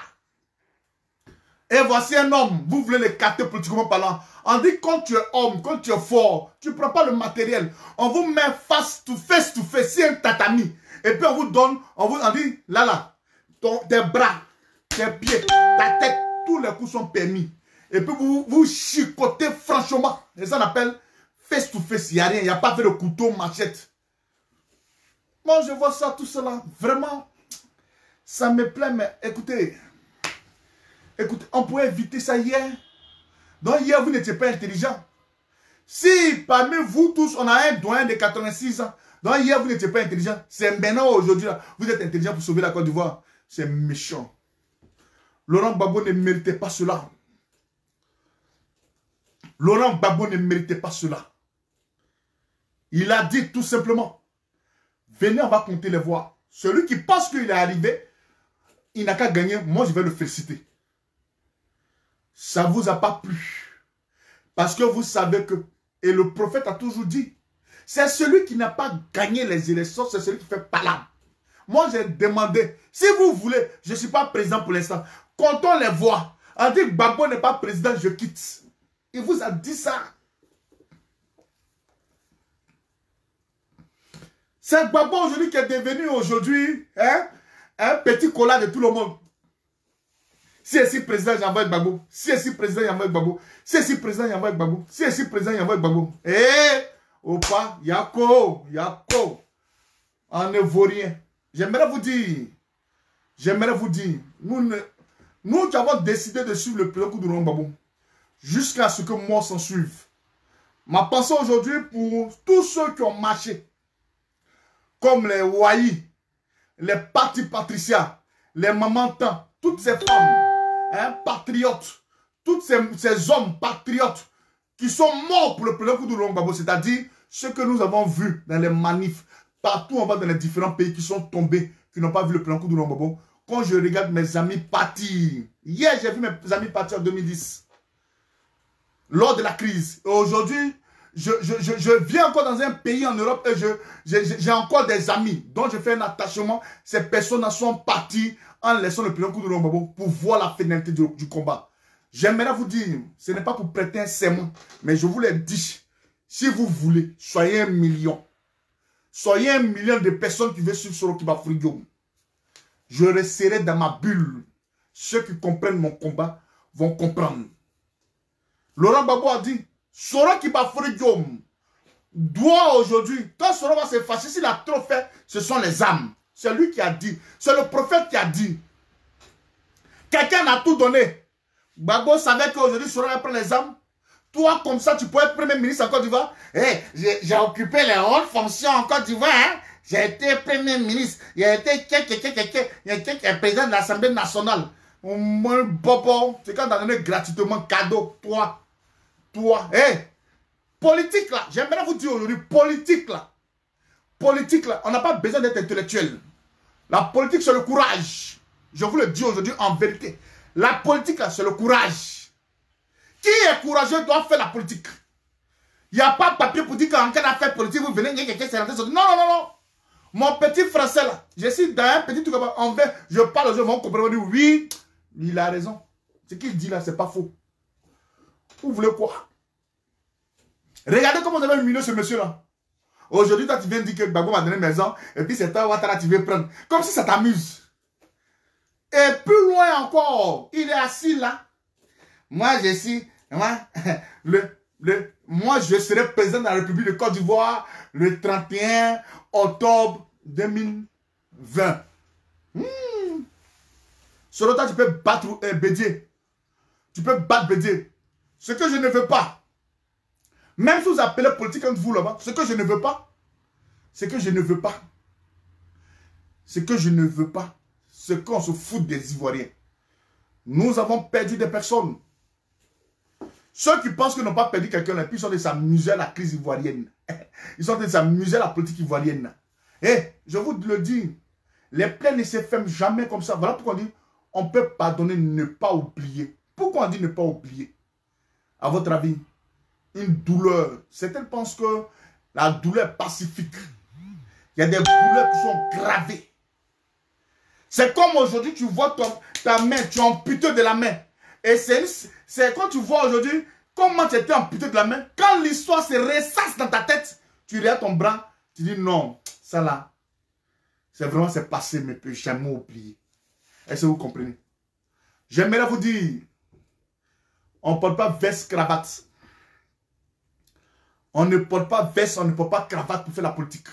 Et voici un homme, vous voulez l'écarter politiquement parlant. On dit quand tu es homme, quand tu es fort, tu ne prends pas le matériel. On vous met face to face, c'est un tatami. Et puis on vous donne, on dit, là, tes bras, tes pieds, ta tête, tous les coups sont permis. Et puis vous chicotez franchement. Et ça on appelle face to face, il n'y a rien, il n'y a pas fait de couteau, machette. Moi je vois ça, tout cela, vraiment, ça me plaît, mais écoutez, on pouvait éviter ça hier. Donc hier, vous n'étiez pas intelligent. Si parmi vous tous, on a un doyen de 86 ans, donc hier, vous n'étiez pas intelligent. C'est maintenant, aujourd'hui, vous êtes intelligent pour sauver la Côte d'Ivoire. C'est méchant. Laurent Gbagbo ne méritait pas cela. Laurent Gbagbo ne méritait pas cela. Il a dit tout simplement, venez, on va compter les voix. Celui qui pense qu'il est arrivé, il n'a qu'à gagner, moi je vais le féliciter. Ça ne vous a pas plu. Parce que vous savez que, et le prophète a toujours dit, c'est celui qui n'a pas gagné les élections, c'est celui qui fait palabre. Moi j'ai demandé, si vous voulez, je ne suis pas président pour l'instant, comptons les voix. On dit que Gbagbo n'est pas président, je quitte. Il vous a dit ça. C'est Gbagbo aujourd'hui qui est devenu aujourd'hui un petit collage de tout le monde. Si est-ce président, j'envoie Gbagbo. Si est-ce président, j'envoie Gbagbo. Si est-ce président, j'envoie Gbagbo. Si est-ce président, j'envoie Gbagbo. Eh, opa, yako. On ne vaut rien. J'aimerais vous dire, nous avons décidé de suivre le président de Laurent Gbagbo jusqu'à ce que moi s'en suive. Ma pensée aujourd'hui pour tous ceux qui ont marché, comme les Ouahi, les partis patriciens, les mamantans, toutes ces femmes, patriotes, tous ces hommes patriotes qui sont morts pour le président de Laurent Gbagbo, c'est-à-dire ce que nous avons vu dans les manifs, partout on va dans les différents pays qui sont tombés, qui n'ont pas vu le président de Laurent Gbagbo. Quand je regarde mes amis partir, hier j'ai vu mes amis partir en 2010, lors de la crise. Et aujourd'hui, je viens encore dans un pays en Europe et j'ai encore des amis dont je fais un attachement. Ces personnes sont parties en laissant le président de Laurent Gbagbo pour voir la finalité du combat. J'aimerais vous dire, ce n'est pas pour prêter un serment, mais je vous le dis, si vous voulez, soyez 1 million. Soyez 1 million de personnes qui veulent suivre Sorokiba Frigio. Je resterai dans ma bulle. Ceux qui comprennent mon combat vont comprendre. Laurent Gbagbo a dit, Sorokiba Frigio doit aujourd'hui, quand Soro va se fâcher, s'il a trop fait, ce sont les âmes. C'est lui qui a dit. C'est le prophète qui a dit. Quelqu'un a tout donné. Gbagbo savait qu'aujourd'hui, Soro va prendre les âmes. Toi, comme ça, tu peux être premier ministre en Côte d'Ivoire. Hey, j'ai occupé les hautes fonctions en Côte d'Ivoire. Hein? J'ai été premier ministre. J'ai été président de l'Assemblée nationale. Mon bobo, c'est quand on a donné gratuitement cadeau. Toi. Hey, politique là. J'aimerais vous dire aujourd'hui, politique là. Politique là, on n'a pas besoin d'être intellectuel. La politique, c'est le courage. Je vous le dis aujourd'hui en vérité. La politique là, c'est le courage. Qui est courageux doit faire la politique. Il n'y a pas de papier pour dire qu'en cas d'affaire politique, vous venez, non. Mon petit français là, je suis dans un petit truc, je parle aux gens, vont comprendre, oui, il a raison. Ce qu'il dit là, c'est pas faux. Vous voulez quoi? Regardez comment vous avez humilié ce monsieur-là. Aujourd'hui, toi, tu viens dire que Gbagbo m'a donné une maison, et puis c'est toi, Ouattara, tu veux prendre. Comme si ça t'amuse. Et plus loin encore, il est assis là. Moi, je suis... Moi, je serai président de la République de Côte d'Ivoire le 31 octobre 2020. Sur le temps, tu peux battre Bédié. Tu peux battre Bédié. Ce que je ne veux pas, même si vous appelez politique entre vous là-bas, ce que je ne veux pas, c'est que je ne veux pas. Ce que je ne veux pas, c'est qu'on se fout des Ivoiriens. Nous avons perdu des personnes. Ceux qui pensent qu'ils n'ont pas perdu quelqu'un, ils sont en train de s'amuser à la crise ivoirienne. Ils sont en train de s'amuser à la politique ivoirienne. Et je vous le dis, les plaies ne se ferment jamais comme ça. Voilà pourquoi on dit, on peut pardonner, ne pas oublier. Pourquoi on dit ne pas oublier? À votre avis, une douleur. Certains pensent que la douleur est pacifique. Il y a des douleurs qui sont gravées. C'est comme aujourd'hui, tu vois ta main, tu es amputé de la main. Et c'est quand tu vois aujourd'hui comment tu étais amputé de la main. Quand l'histoire se ressasse dans ta tête, tu regardes ton bras, tu dis non, ça là, c'est vraiment c'est passé, mais je peux jamais oublier. Est-ce que vous comprenez? J'aimerais vous dire, on ne porte pas veste, cravate. On ne porte pas veste, on ne porte pas cravate pour faire la politique.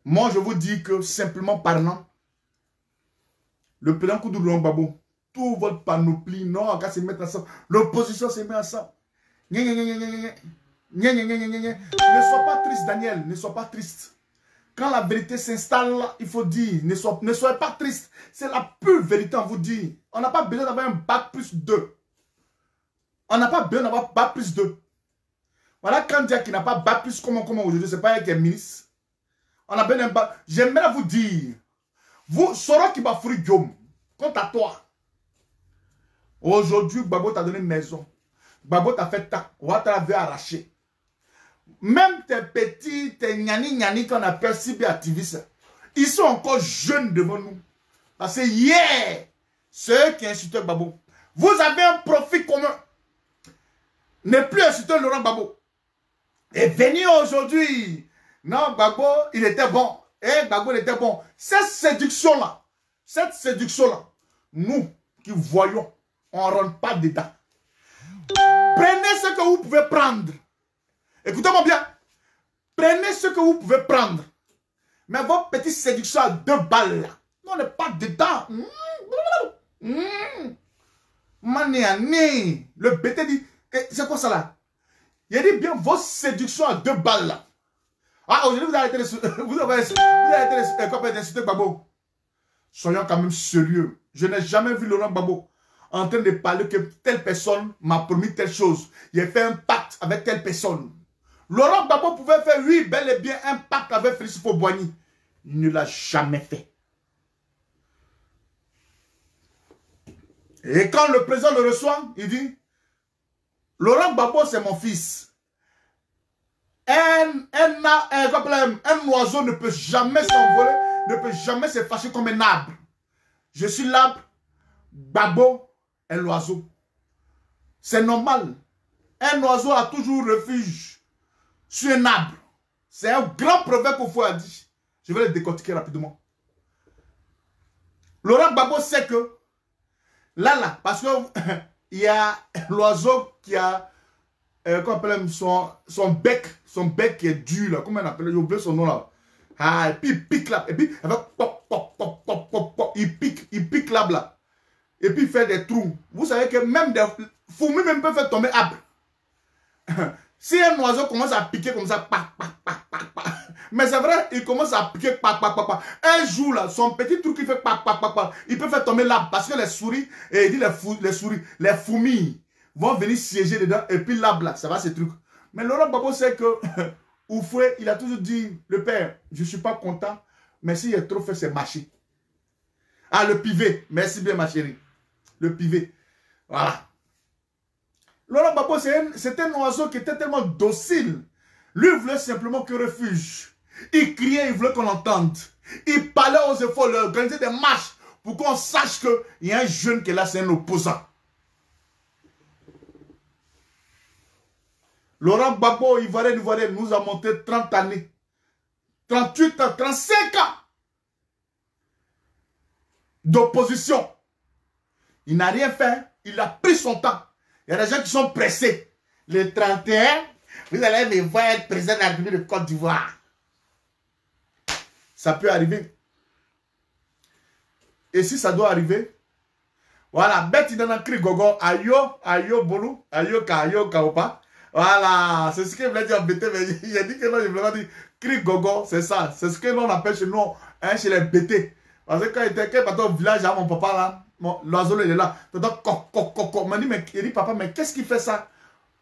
Moi, je vous dis que simplement parlant, le président Koudou Gbagbo, tout votre panoplie, non, on va se mettre ensemble. L'opposition se met ensemble. Ne sois pas triste, Daniel, ne sois pas triste. Quand la vérité s'installe, il faut dire, ne soyez pas triste. C'est la pure vérité, on vous dit. On n'a pas besoin d'avoir un bac plus 2. On n'a pas besoin d'avoir bac plus 2. Voilà, quand il y a qui n'a pas bac plus, comment aujourd'hui, c'est pas elle qui est ministre. On a besoin d'un bac. J'aimerais vous dire, vous, Soro qui va fruit Guillaume, quant à toi, aujourd'hui, Gbagbo t'a donné une maison. Gbagbo t'a fait ta, Ouattara veut arracher. Même tes petits, tes gnani qu'on appelle cyberactivistes, ils sont encore jeunes devant nous. Parce que hier, ceux qui insultent Gbagbo, vous avez un profit commun. Ne plus insulter Laurent Gbagbo. Et venir aujourd'hui, non, Gbagbo, il était bon. Et Gbagbo, il était bon. Cette séduction-là, nous qui voyons, on ne rentre pas dedans. Prenez ce que vous pouvez prendre. Écoutez-moi bien. Prenez ce que vous pouvez prendre. Mais votre petite séduction à 2 balles, là, on n'est pas dedans. Mané, le BT dit, c'est quoi ça là? Il a dit bien, votre séduction à 2 balles, là. Ah, aujourd'hui, vous avez arrêté d'insulter Gbagbo. Soyons quand même sérieux. Je n'ai jamais vu Laurent Gbagbo en train de parler que telle personne m'a promis telle chose. Il a fait un pacte avec telle personne. Laurent Gbagbo pouvait faire, oui, bel et bien, un pacte avec Félix Houphouët-Boigny. Il ne l'a jamais fait. Et quand le président le reçoit, il dit, Laurent Gbagbo, c'est mon fils. Un oiseau ne peut jamais s'envoler, ne peut jamais se fâcher comme un arbre. Je suis l'arbre, Gbagbo est l'oiseau. C'est normal. Un oiseau a toujours refuge sur un arbre. C'est un grand proverbe qu'il faut dire. Je vais le décortiquer rapidement. Laurent Gbagbo sait que, là, parce que il y a l'oiseau qui a qu'on appelle son bec qui est dur là, comment on appelle, j'ai oublié son nom là. Ah, et puis il pique là, et puis avec il pique là. Et puis il fait des trous. Vous savez que même des fourmis même peuvent faire tomber arbre. Si un oiseau commence à piquer comme ça, mais c'est vrai, il commence à piquer, un jour là, son petit trou qui fait il peut faire tomber l'arbre parce que les souris, et il dit les fourmis vont venir siéger dedans et puis l'arbre là, ça va ce truc. Mais Laurent Gbagbo sait que Houphouët, il a toujours dit, le père, je ne suis pas content, mais s'il est trop fait, c'est marcher. Ah, le pivet, merci bien ma chérie. Le pivet, voilà. Laurent Gbagbo, c'est un oiseau qui était tellement docile. Lui, il voulait simplement que refuge. Il criait, il voulait qu'on l'entende. Il parlait aux efforts, il organisait des marches pour qu'on sache qu'il y a un jeune qui est là, c'est un opposant. Laurent Gbagbo, Ivoirien, nous a monté 30 années. 38 ans, 35 ans d'opposition. Il n'a rien fait. Il a pris son temps. Il y a des gens qui sont pressés. Le 31, vous allez me voir être président de la République de Côte d'Ivoire. Ça peut arriver. Et si ça doit arriver, voilà, bête il a cri gogo, ayo, bolu, ayo, kaopa. Voilà, c'est ce qu'il voulait dire en BT, mais il a dit que non, il voulait dire cri gogo, c'est ça. C'est ce que l'on appelle chez nous, hein, chez les BT. Parce que quand il était au village, à mon papa là, l'oiseau il est là. T'entends coq. Il dit papa, mais qu'est-ce qui fait ça?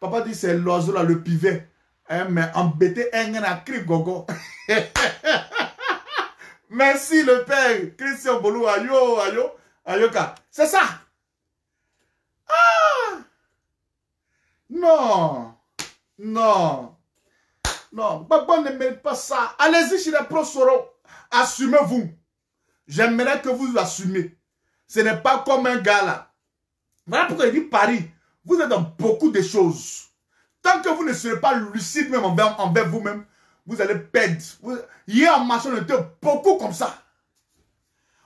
Papa dit c'est l'oiseau là, le pivet. Hein, mais en BT, il a cri gogo. Merci le père, Christian Bolou, ayoka. C'est ça. Ah! Non. Papa ne mérite pas ça. Allez-y chez les pro-Soro. Assumez-vous. J'aimerais que vous assumez. Ce n'est pas comme un gars là. Voilà pourquoi il dit Paris. Vous êtes dans beaucoup de choses. Tant que vous ne serez pas lucide même envers vous-même, vous allez perdre. Hier en marchant, on était beaucoup comme ça.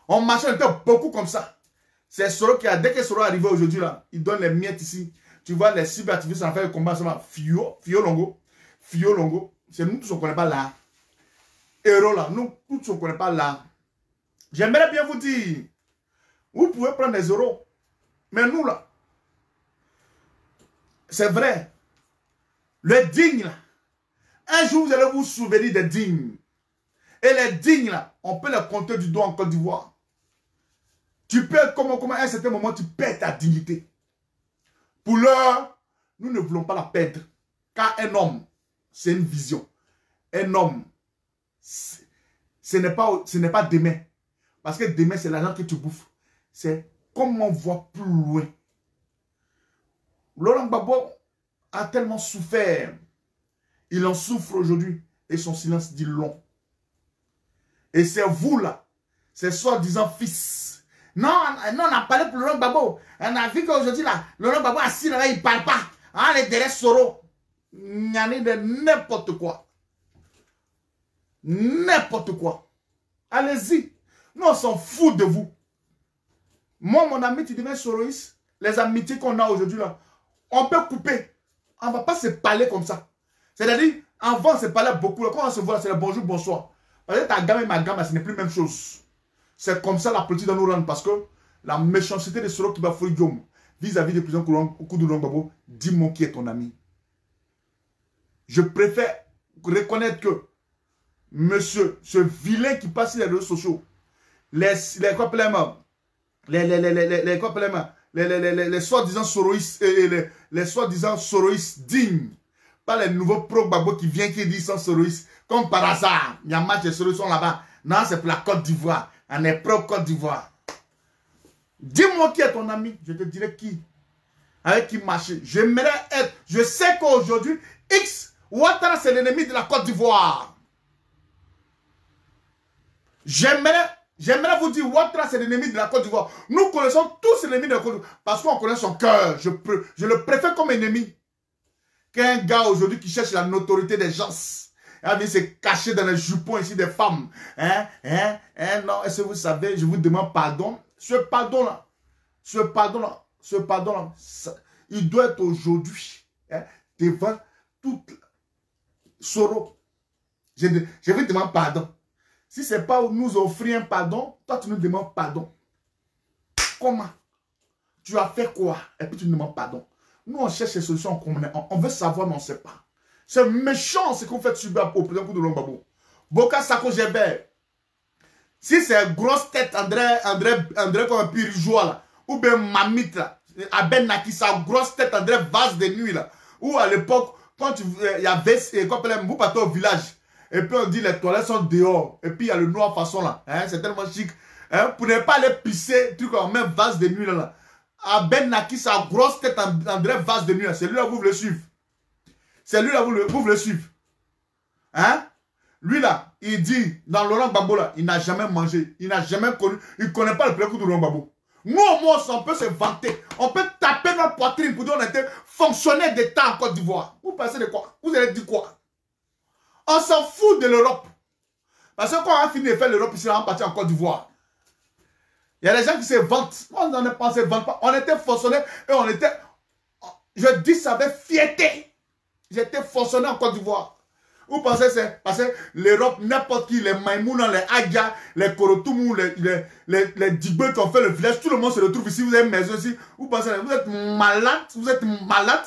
En marchant, on était beaucoup comme ça. C'est Soro qui a, dès que Soro est arrivé aujourd'hui là, il donne les miettes ici. Tu vois les cyberactivistes en fait le combat ensemble. Fio Longo. C'est nous tous on ne connaît pas là. Héros là, nous tous on ne connaît pas là. J'aimerais bien vous dire, vous pouvez prendre des euros. Mais nous là, c'est vrai. Le digne là, un jour vous allez vous souvenir des dignes. Et les dignes là, on peut les compter du doigt en Côte d'Ivoire. Tu peux, comment à un certain moment, tu perds ta dignité. Pour l'heure, nous ne voulons pas la perdre. Car un homme, c'est une vision. Un homme, ce n'est pas demain. Parce que demain, c'est l'argent que tu bouffes. C'est comment on voit plus loin. Laurent Gbagbo a tellement souffert. Il en souffre aujourd'hui. Et son silence dit long. Et c'est vous là, ces soi-disant fils. Non, on a parlé pour Laurent Gbagbo. On a vu qu'aujourd'hui là, Laurent Gbagbo assis là, il ne parle pas. Hein, les derrière Soro. Il y en a de n'importe quoi. N'importe quoi. Allez-y. Nous, on s'en fout de vous. Moi, mon ami, tu deviens soroïste. Les amitiés qu'on a aujourd'hui là, on peut couper. On ne va pas se parler comme ça. C'est-à-dire, avant, on se parlait beaucoup. Quand on se voit, c'est le bonjour, bonsoir. Parce que ta gamme et ma gamme, ce n'est plus la même chose. C'est comme ça la politique dans nous rendre. Parce que la méchanceté de Soro qui va faire Guillaume vis-à-vis des présidents au coup de Laurent Gbagbo, dis-moi qui est ton ami. Je préfère reconnaître que monsieur, ce vilain qui passe sur les réseaux sociaux, les soi-disant soroïstes et les soi-disant soroïstes dignes, pas les nouveaux pro-Gbagbo qui viennent qui disent sans soroïstes, comme par hasard, il y a un match de soroïstes sont là-bas. Non, c'est pour la Côte d'Ivoire. On est pro-Côte d'Ivoire. Dis-moi qui est ton ami, je te dirai qui. Avec qui marcher. J'aimerais être, je sais qu'aujourd'hui, X, Ouattara c'est l'ennemi de la Côte d'Ivoire. J'aimerais vous dire, Ouattara c'est l'ennemi de la Côte d'Ivoire. Nous connaissons tous l'ennemi de la Côte d'Ivoire parce qu'on connaît son cœur. Je le préfère comme ennemi qu'un gars aujourd'hui qui cherche la notoriété des gens. Il vient se cacher dans les jupons ici des femmes. Non, est-ce que vous savez, je vous demande pardon. Ce pardon-là, il doit être aujourd'hui devant toute Soro. Je vous demande pardon. Si ce n'est pas nous offrir un pardon, toi tu nous demandes pardon. Comment? Tu as fait quoi? Et puis tu nous demandes pardon. Nous on cherche des solutions, on veut savoir mais on ne sait pas. C'est méchant ce qu'on fait subir au président de Laurent Gbagbo. Boka Sako Gébert. Si c'est grosse tête André comme un pirigeois là, ou bien Mamite là, Aben Nakissa, grosse tête André Vase de nuit là, ou à l'époque, quand il y avait, vous partez au village, et puis on dit les toilettes sont dehors, et puis il y a le noir façon là, c'est tellement chic, pour ne pas aller pisser, truc en même vase de nuit là, Aben Nakissa, grosse tête André Vase de nuit là, c'est lui là vous voulez suivre. C'est lui là vous voulez suivre. Hein? Lui là, il dit, dans Laurent Gbagbo, là, il n'a jamais mangé, il n'a jamais connu, il ne connaît pas le prénom de Laurent Gbagbo. Nous, au moins, on peut se vanter, on peut taper notre poitrine pour dire qu'on était fonctionnaire d'État en Côte d'Ivoire. Vous pensez de quoi? Vous allez dire quoi? On s'en fout de l'Europe. Parce que quand on a fini de faire l'Europe, ici, on est parti en Côte d'Ivoire. Il y a des gens qui se vantent. Moi, on n'en est pas, pas. On était fonctionnaire et on était... Je dis ça avec fierté. J'étais fonctionnaire en Côte d'Ivoire. Vous pensez que c'est parce que l'Europe, n'importe qui, les Maïmouna, les Agia, les Korotoumou, les Digbe qui ont fait le village, tout le monde se retrouve ici, vous avez une maison ici. Vous pensez, vous êtes malade, vous êtes malade.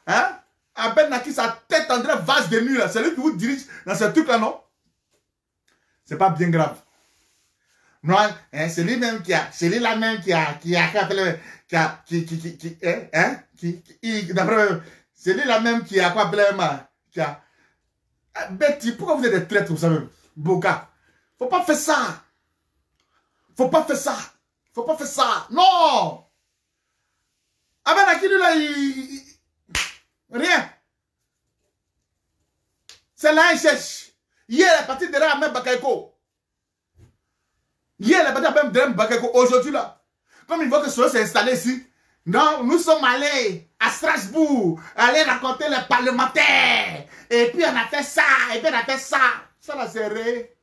Hein? Abel Naki, sa tête en train vache de nuit, là. C'est lui qui vous dirige dans ce truc-là, non? C'est pas bien grave. Non, hein, c'est lui-même qui a, c'est lui-là même qui a c'est lui-là même qui a quoi appeler, qui a, Betty, pourquoi vous êtes des traîtres, vous savez, Boga? Faut pas faire ça. Faut pas faire ça. Faut pas faire ça. Non! Ah ben, qui lui là, rien. C'est là, il cherche. Hier, elle est partie derrière même Bakayoko. Hier, elle est partie derrière Bakayoko. Aujourd'hui, là, comme il voit que cela s'est installé ici, non, nous sommes allés à Strasbourg, aller raconter les parlementaires. Et puis on a fait ça, et puis on a fait ça. Ça là, c'est vrai.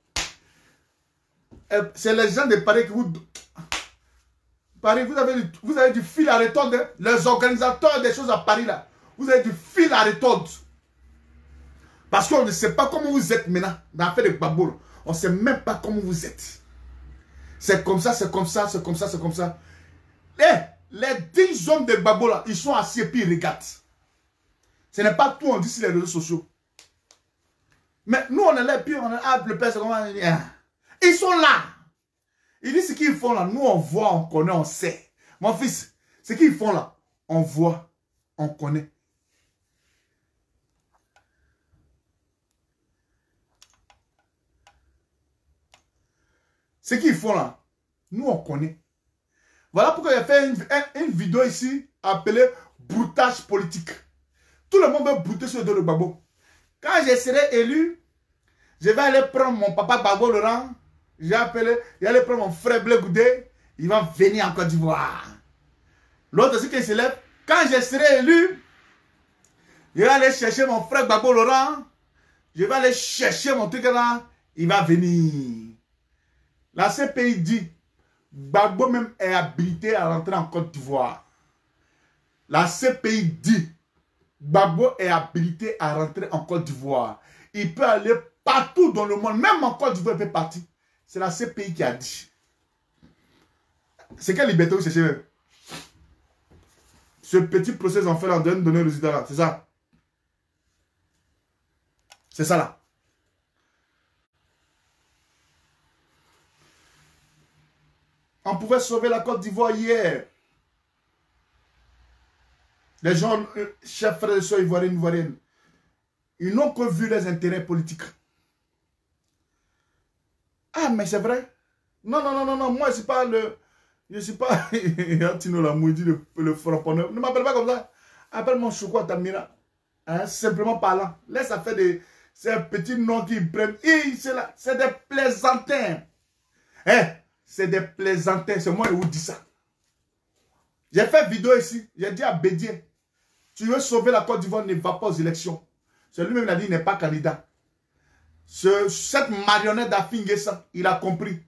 C'est les gens de Paris qui vous... Paris, vous avez du fil à retordre. Hein? Les organisateurs des choses à Paris, là. Vous avez du fil à retordre. Parce qu'on ne sait pas comment vous êtes maintenant dans l'affaire de Gbagbo. On ne sait même pas comment vous êtes. C'est comme ça, c'est comme ça, c'est comme ça, c'est comme ça. Les 10 hommes de Gbagbo, là, ils sont assis et puis ils regardent. Ce n'est pas tout, on dit sur les réseaux sociaux. Mais nous, on est là, puis on est là, le père, c'est comment on dit, hein? Ils sont là. Ils disent ce qu'ils font là. Nous, on voit, on connaît, on sait. Mon fils, ce qu'ils font là, on voit, on connaît. Ce qu'ils font là, nous, on connaît. Voilà pourquoi j'ai fait une vidéo ici appelée broutage politique. Tout le monde veut brouter sur le dos de Gbagbo. Quand je serai élu, je vais aller prendre mon papa Gbagbo Laurent. Je vais aller prendre mon frère Blé Goudé. Il va venir en Côte d'Ivoire. L'autre aussi qui se lève. Quand je serai élu, je vais aller chercher mon frère Gbagbo Laurent. Je vais aller chercher mon truc là. Il va venir. La CPI dit, Gbagbo même est habilité à rentrer en Côte d'Ivoire. La CPI dit, Gbagbo est habilité à rentrer en Côte d'Ivoire. Il peut aller partout dans le monde, même en Côte d'Ivoire, il peut partir. C'est la CPI qui a dit. C'est quelle liberté vous cherchez? Ce petit procès en fait là, donne le résultat là, c'est ça. C'est ça là. On pouvait sauver la Côte d'Ivoire hier. Les gens, chers frères et sœurs ivoiriennes, ils n'ont que vu les intérêts politiques. Ah, mais c'est vrai. Non, moi, je suis pas le... Je suis pas... Tino Lamouidi, le frapponneur. Ne m'appelle pas comme ça. Appelle-moi Chouko Tamira. Hein, simplement parlant. Laisse ça faire des... C'est un petit nom qu'ils prennent. C'est des plaisantins. Hein? C'est des plaisantins. C'est moi qui vous dis ça. J'ai fait vidéo ici. J'ai dit à Bédier, tu veux sauver la Côte d'Ivoire, ne va pas aux élections. C'est lui-même qui a dit, il n'est pas candidat. Cette marionnette d'Afingessa, il a compris.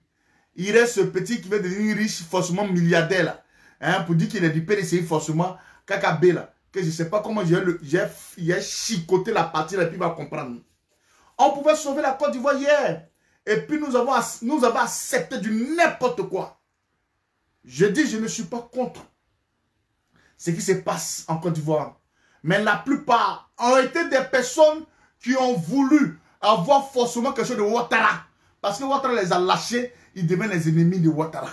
Il reste ce petit qui veut devenir riche, forcément milliardaire là. Hein, pour dire qu'il est du PDCI, forcément, KKB là. Que je ne sais pas comment j'ai chicoté la partie là, et puis il va comprendre. On pouvait sauver la Côte d'Ivoire hier. Et puis nous avons accepté du n'importe quoi. Je dis, je ne suis pas contre ce qui se passe en Côte d'Ivoire. Mais la plupart ont été des personnes qui ont voulu avoir forcément quelque chose de Ouattara. Parce que Ouattara les a lâchés, ils deviennent les ennemis de Ouattara.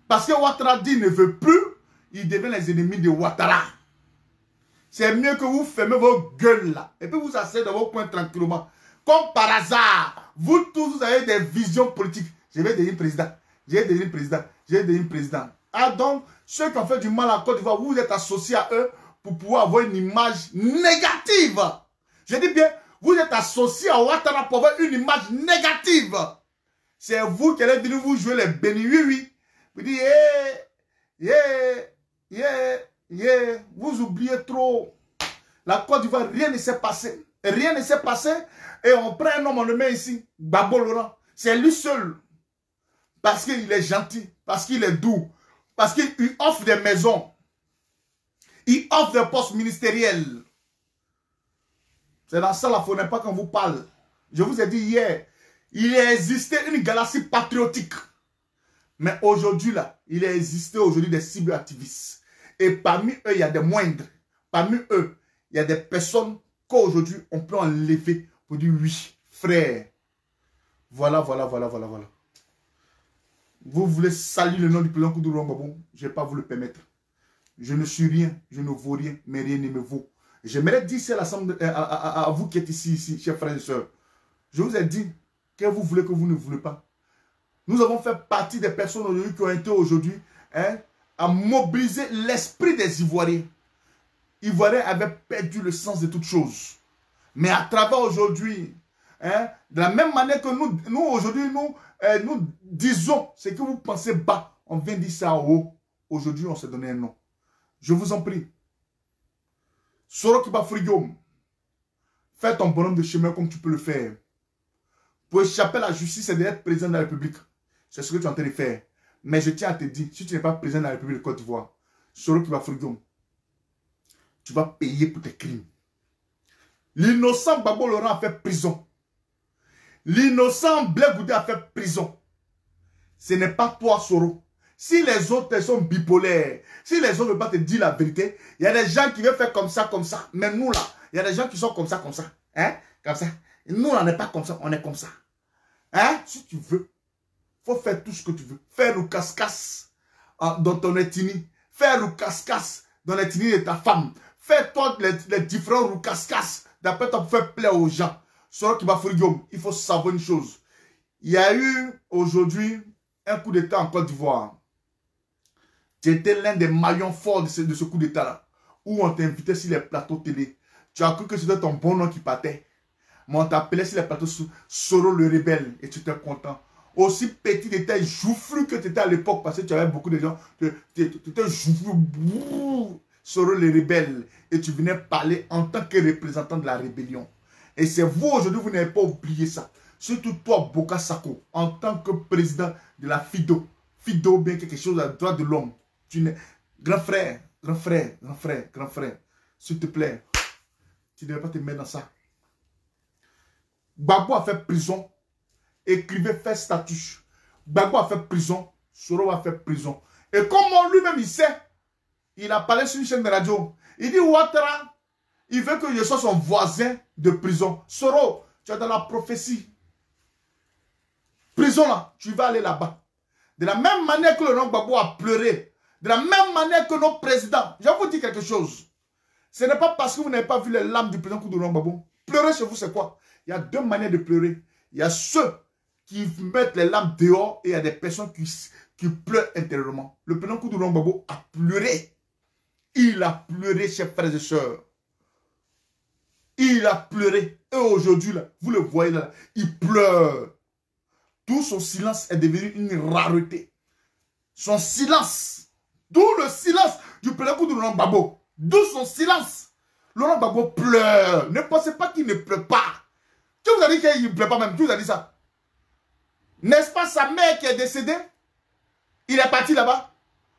Parce que Ouattara dit ne veut plus, ils deviennent les ennemis de Ouattara. C'est mieux que vous fermez vos gueules là. Et puis vous asseyez dans vos coins tranquillement. Comme par hasard, vous tous vous avez des visions politiques. Je vais devenir président. Je vais devenir président. Je vais devenir président. Ah donc, ceux qui ont fait du mal à Côte d'Ivoire, vous êtes associés à eux pour pouvoir avoir une image négative. Je dis bien, Vous êtes associé à Ouattara pour avoir une image négative. C'est vous qui allez venir vous jouer les bénis. Oui, oui. Vous dites, vous oubliez trop. La Côte d'Ivoire, rien ne s'est passé. Rien ne s'est passé. Et on prend un homme, on le met ici. Gbagbo Laurent. C'est lui seul. Parce qu'il est gentil. Parce qu'il est doux. Parce qu'il offre des maisons. Il offre des postes ministériels. C'est dans ça, il ne faudrait pas qu'on vous parle. Je vous ai dit hier, il a existé une galaxie patriotique. Mais aujourd'hui, là, il a existé aujourd'hui des cibles activistes. Et parmi eux, il y a des moindres. Parmi eux, il y a des personnes qu'aujourd'hui, on peut enlever pour dire oui, frère. Voilà. Vous voulez salir le nom du président Koudou Gbagbo, je ne vais pas vous le permettre. Je ne suis rien, je ne vaux rien, mais rien ne me vaut. J'aimerais dire ça à vous qui êtes ici, chers frères et sœurs. Je vous ai dit que vous voulez que vous ne voulez pas. Nous avons fait partie des personnes aujourd'hui qui ont été aujourd'hui à mobiliser l'esprit des Ivoiriens. Ivoiriens avaient perdu le sens de toutes choses. Mais à travers aujourd'hui, de la même manière que nous aujourd'hui, nous disons ce que vous pensez bas, on vient dire ça en haut. Aujourd'hui, on s'est donné un nom. Je vous en prie. Soro Kiba Frigom, fais ton bonhomme de chemin comme tu peux le faire. Pour échapper à la justice et d'être président de la République. C'est ce que tu es en train de faire. Mais je tiens à te dire, si tu n'es pas président de la République de Côte d'Ivoire, Soro Kiba Frigom, tu vas payer pour tes crimes. L'innocent Gbagbo Laurent a fait prison. L'innocent Blé Goudé a fait prison. Ce n'est pas toi, Soro. Si les autres sont bipolaires, si les autres ne veulent pas te dire la vérité, il y a des gens qui veulent faire comme ça. Mais nous là, il y a des gens qui sont comme ça. Hein? Comme ça. Nous, on n'est pas comme ça, on est comme ça. Hein? Si tu veux, il faut faire tout ce que tu veux. Faire le casse-casse dans ton ethnie. Faire le casse-casse dans l'ethnie de ta femme. Faire toi les différents roucasse-casse d'après toi pour faire plaisir aux gens. Soro Kiba Frigom, il faut savoir une chose. Il y a eu aujourd'hui un coup d'État en Côte d'Ivoire. Tu étais l'un des maillons forts de ce coup d'État-là. Où on t'invitait sur les plateaux télé. Tu as cru que c'était ton bon nom qui partait. Mais on t'appelait sur les plateaux Soro le rebelle. Et tu étais content. Aussi petit détail joufflu que tu étais à l'époque. Parce que tu avais beaucoup de gens. Tu étais joufflu. Soro le rebelle. Et tu venais parler en tant que représentant de la rébellion. Et c'est vous aujourd'hui, vous n'avez pas oublié ça. Surtout toi, Boka Sako, en tant que président de la FIDO. FIDO, bien quelque chose à droit de l'homme. Grand frère, s'il te plaît, tu ne devais pas te mettre dans ça. Gbagbo a fait prison, écrivait, fait statut. Gbagbo a fait prison, Soro a fait prison. Et comme lui-même il sait, il a parlé sur une chaîne de radio. Il dit Ouattara, il veut que je sois son voisin de prison. Soro, tu es dans la prophétie. Prison là, tu vas aller là-bas. De la même manière que le nom Gbagbo a pleuré. De la même manière que nos présidents. Je vais vous dire quelque chose. Ce n'est pas parce que vous n'avez pas vu les larmes du président Koudou Gbagbo. Pleurer chez vous, c'est quoi? Il y a deux manières de pleurer. Il y a ceux qui mettent les larmes dehors et il y a des personnes qui pleurent intérieurement. Le président Koudou Gbagbo a pleuré. Il a pleuré, chers frères et sœurs. Il a pleuré. Et aujourd'hui, là, vous le voyez là, il pleure. Tout son silence est devenu une rareté. Son silence. D'où le silence du président Koudou Gbagbo. D'où son silence. Laurent Gbagbo pleure. Ne pensez pas qu'il ne pleure pas. Qui vous a dit qu'il ne pleure pas même? Qui vous a dit ça? N'est-ce pas sa mère qui est décédée? Il est parti là-bas.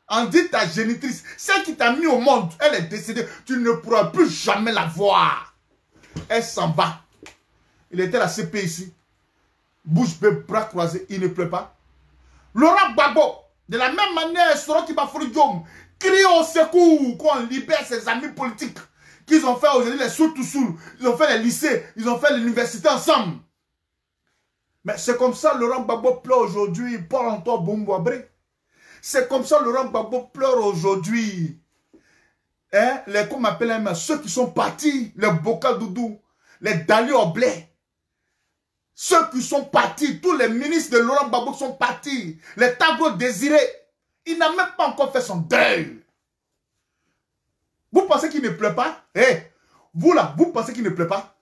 On dit ta génitrice. Celle qui t'a mis au monde, elle est décédée. Tu ne pourras plus jamais la voir. Elle s'en va. Il était à la CP ici. Bouche bée, bras croisés. Il ne pleure pas. Laurent Gbagbo. De la même manière, Soro Kiba Frigom crie au secours qu'on libère ses amis politiques qu'ils ont fait aujourd'hui les sous-tout-sous. Ils ont fait les lycées, ils ont fait l'université ensemble. Mais c'est comme ça Laurent Gbagbo pleure aujourd'hui. Paul Antoine Boumboabré. C'est comme ça Laurent Gbagbo pleure aujourd'hui. Hein? Qu'on m'appelle ceux qui sont partis, les Boka Doudou, les Dali Oblé. Ceux qui sont partis, tous les ministres de Laurent Gbagbo sont partis. Les Tagro Désiré, il n'a même pas encore fait son deuil. Vous pensez qu'il ne pleure pas? Vous là, vous pensez qu'il ne pleure pas?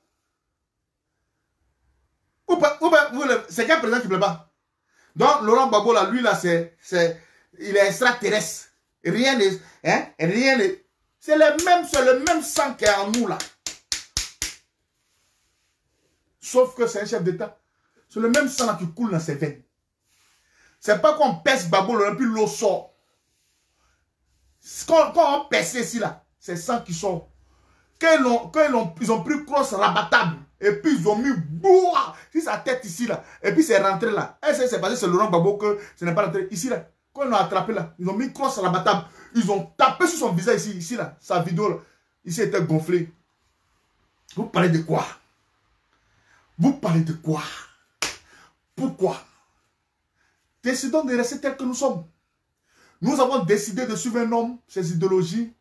C'est quel président qui ne plaît pas? Donc, Laurent Gbagbo, là, lui, là, il est extraterrestre. Rien n'est... Hein? Rien n'est... C'est le même sang qui est en nous, là. Sauf que c'est un chef d'État. C'est le même sang là qui coule dans ses veines. C'est pas qu'on pèse Gbagbo, Laurent, puis l'eau sort. Quand on pèse ici, là, c'est le sang qui sort. Quand ils ont pris crosse rabattable, et puis ils ont mis boua, si sa tête ici, là, et puis c'est rentré là. Et c'est passé, c'est Laurent Gbagbo que ce n'est pas rentré ici, là. Quand ils l'ont attrapé, là, ils ont mis crosse rabattable. Ils ont tapé sur son visage ici, là, sa vidéo, là. Ici était gonflé. Vous parlez de quoi? Vous parlez de quoi? Pourquoi? Décidons de rester tels que nous sommes. Nous avons décidé de suivre un homme, ses idéologies.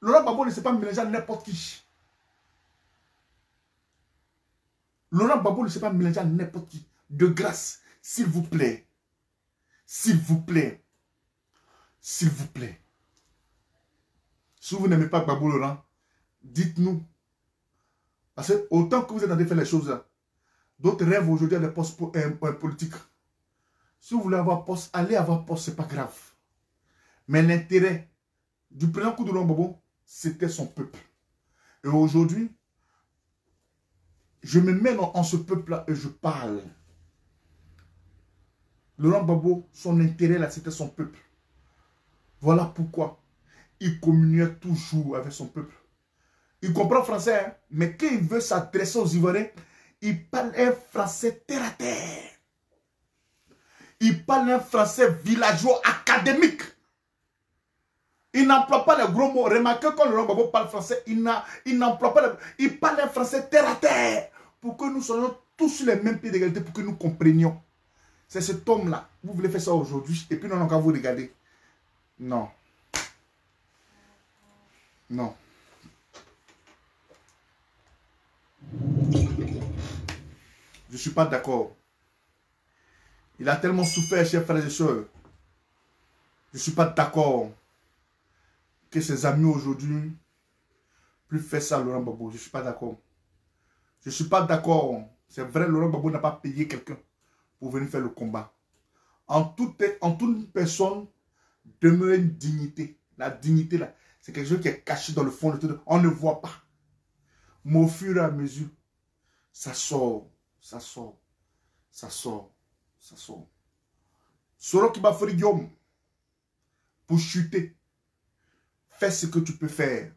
Laurent Gbagbo ne s'est pas mélangé à n'importe qui. Laurent Gbagbo ne s'est pas mélangé à n'importe qui. De grâce, s'il vous plaît. S'il vous plaît. S'il vous plaît. Si vous n'aimez pas Gbagbo Laurent, dites-nous. Parce que autant que vous êtes en train de faire les choses là, d'autres rêvent aujourd'hui à des postes politiques. Si vous voulez avoir poste, allez avoir poste, ce n'est pas grave. Mais l'intérêt du président coup de Laurent Gbagbo, c'était son peuple. Et aujourd'hui, je me mets en ce peuple-là et je parle. Laurent Gbagbo, son intérêt là, c'était son peuple. Voilà pourquoi il communiait toujours avec son peuple. Il comprend français, hein? Mais quand il veut s'adresser aux Ivoiriens, il parle un français terre à terre. Il parle un français villageois académique. Il n'emploie pas les gros mots. Remarquez quand Laurent Gbagbo parle français, il n'emploie pas les... Il parle un français terre à terre. Pour que nous soyons tous sur les mêmes pieds d'égalité, pour que nous comprenions. C'est cet homme-là. Vous voulez faire ça aujourd'hui, et puis non, quand vous regardez. Non. Non. Je ne suis pas d'accord. Il a tellement souffert, chers frères et sœurs. Je ne suis pas d'accord que ses amis aujourd'hui puissent faire ça à Laurent Gbagbo. Je ne suis pas d'accord. Je ne suis pas d'accord. C'est vrai, Laurent Gbagbo n'a pas payé quelqu'un pour venir faire le combat. En toute personne demeure une dignité. La dignité, là, c'est quelque chose qui est caché dans le fond de tout. On ne voit pas. Mais au fur et à mesure, ça sort, ça sort, ça sort, ça sort. Soro qui va faire Guillaume pour chuter. Fais ce que tu peux faire.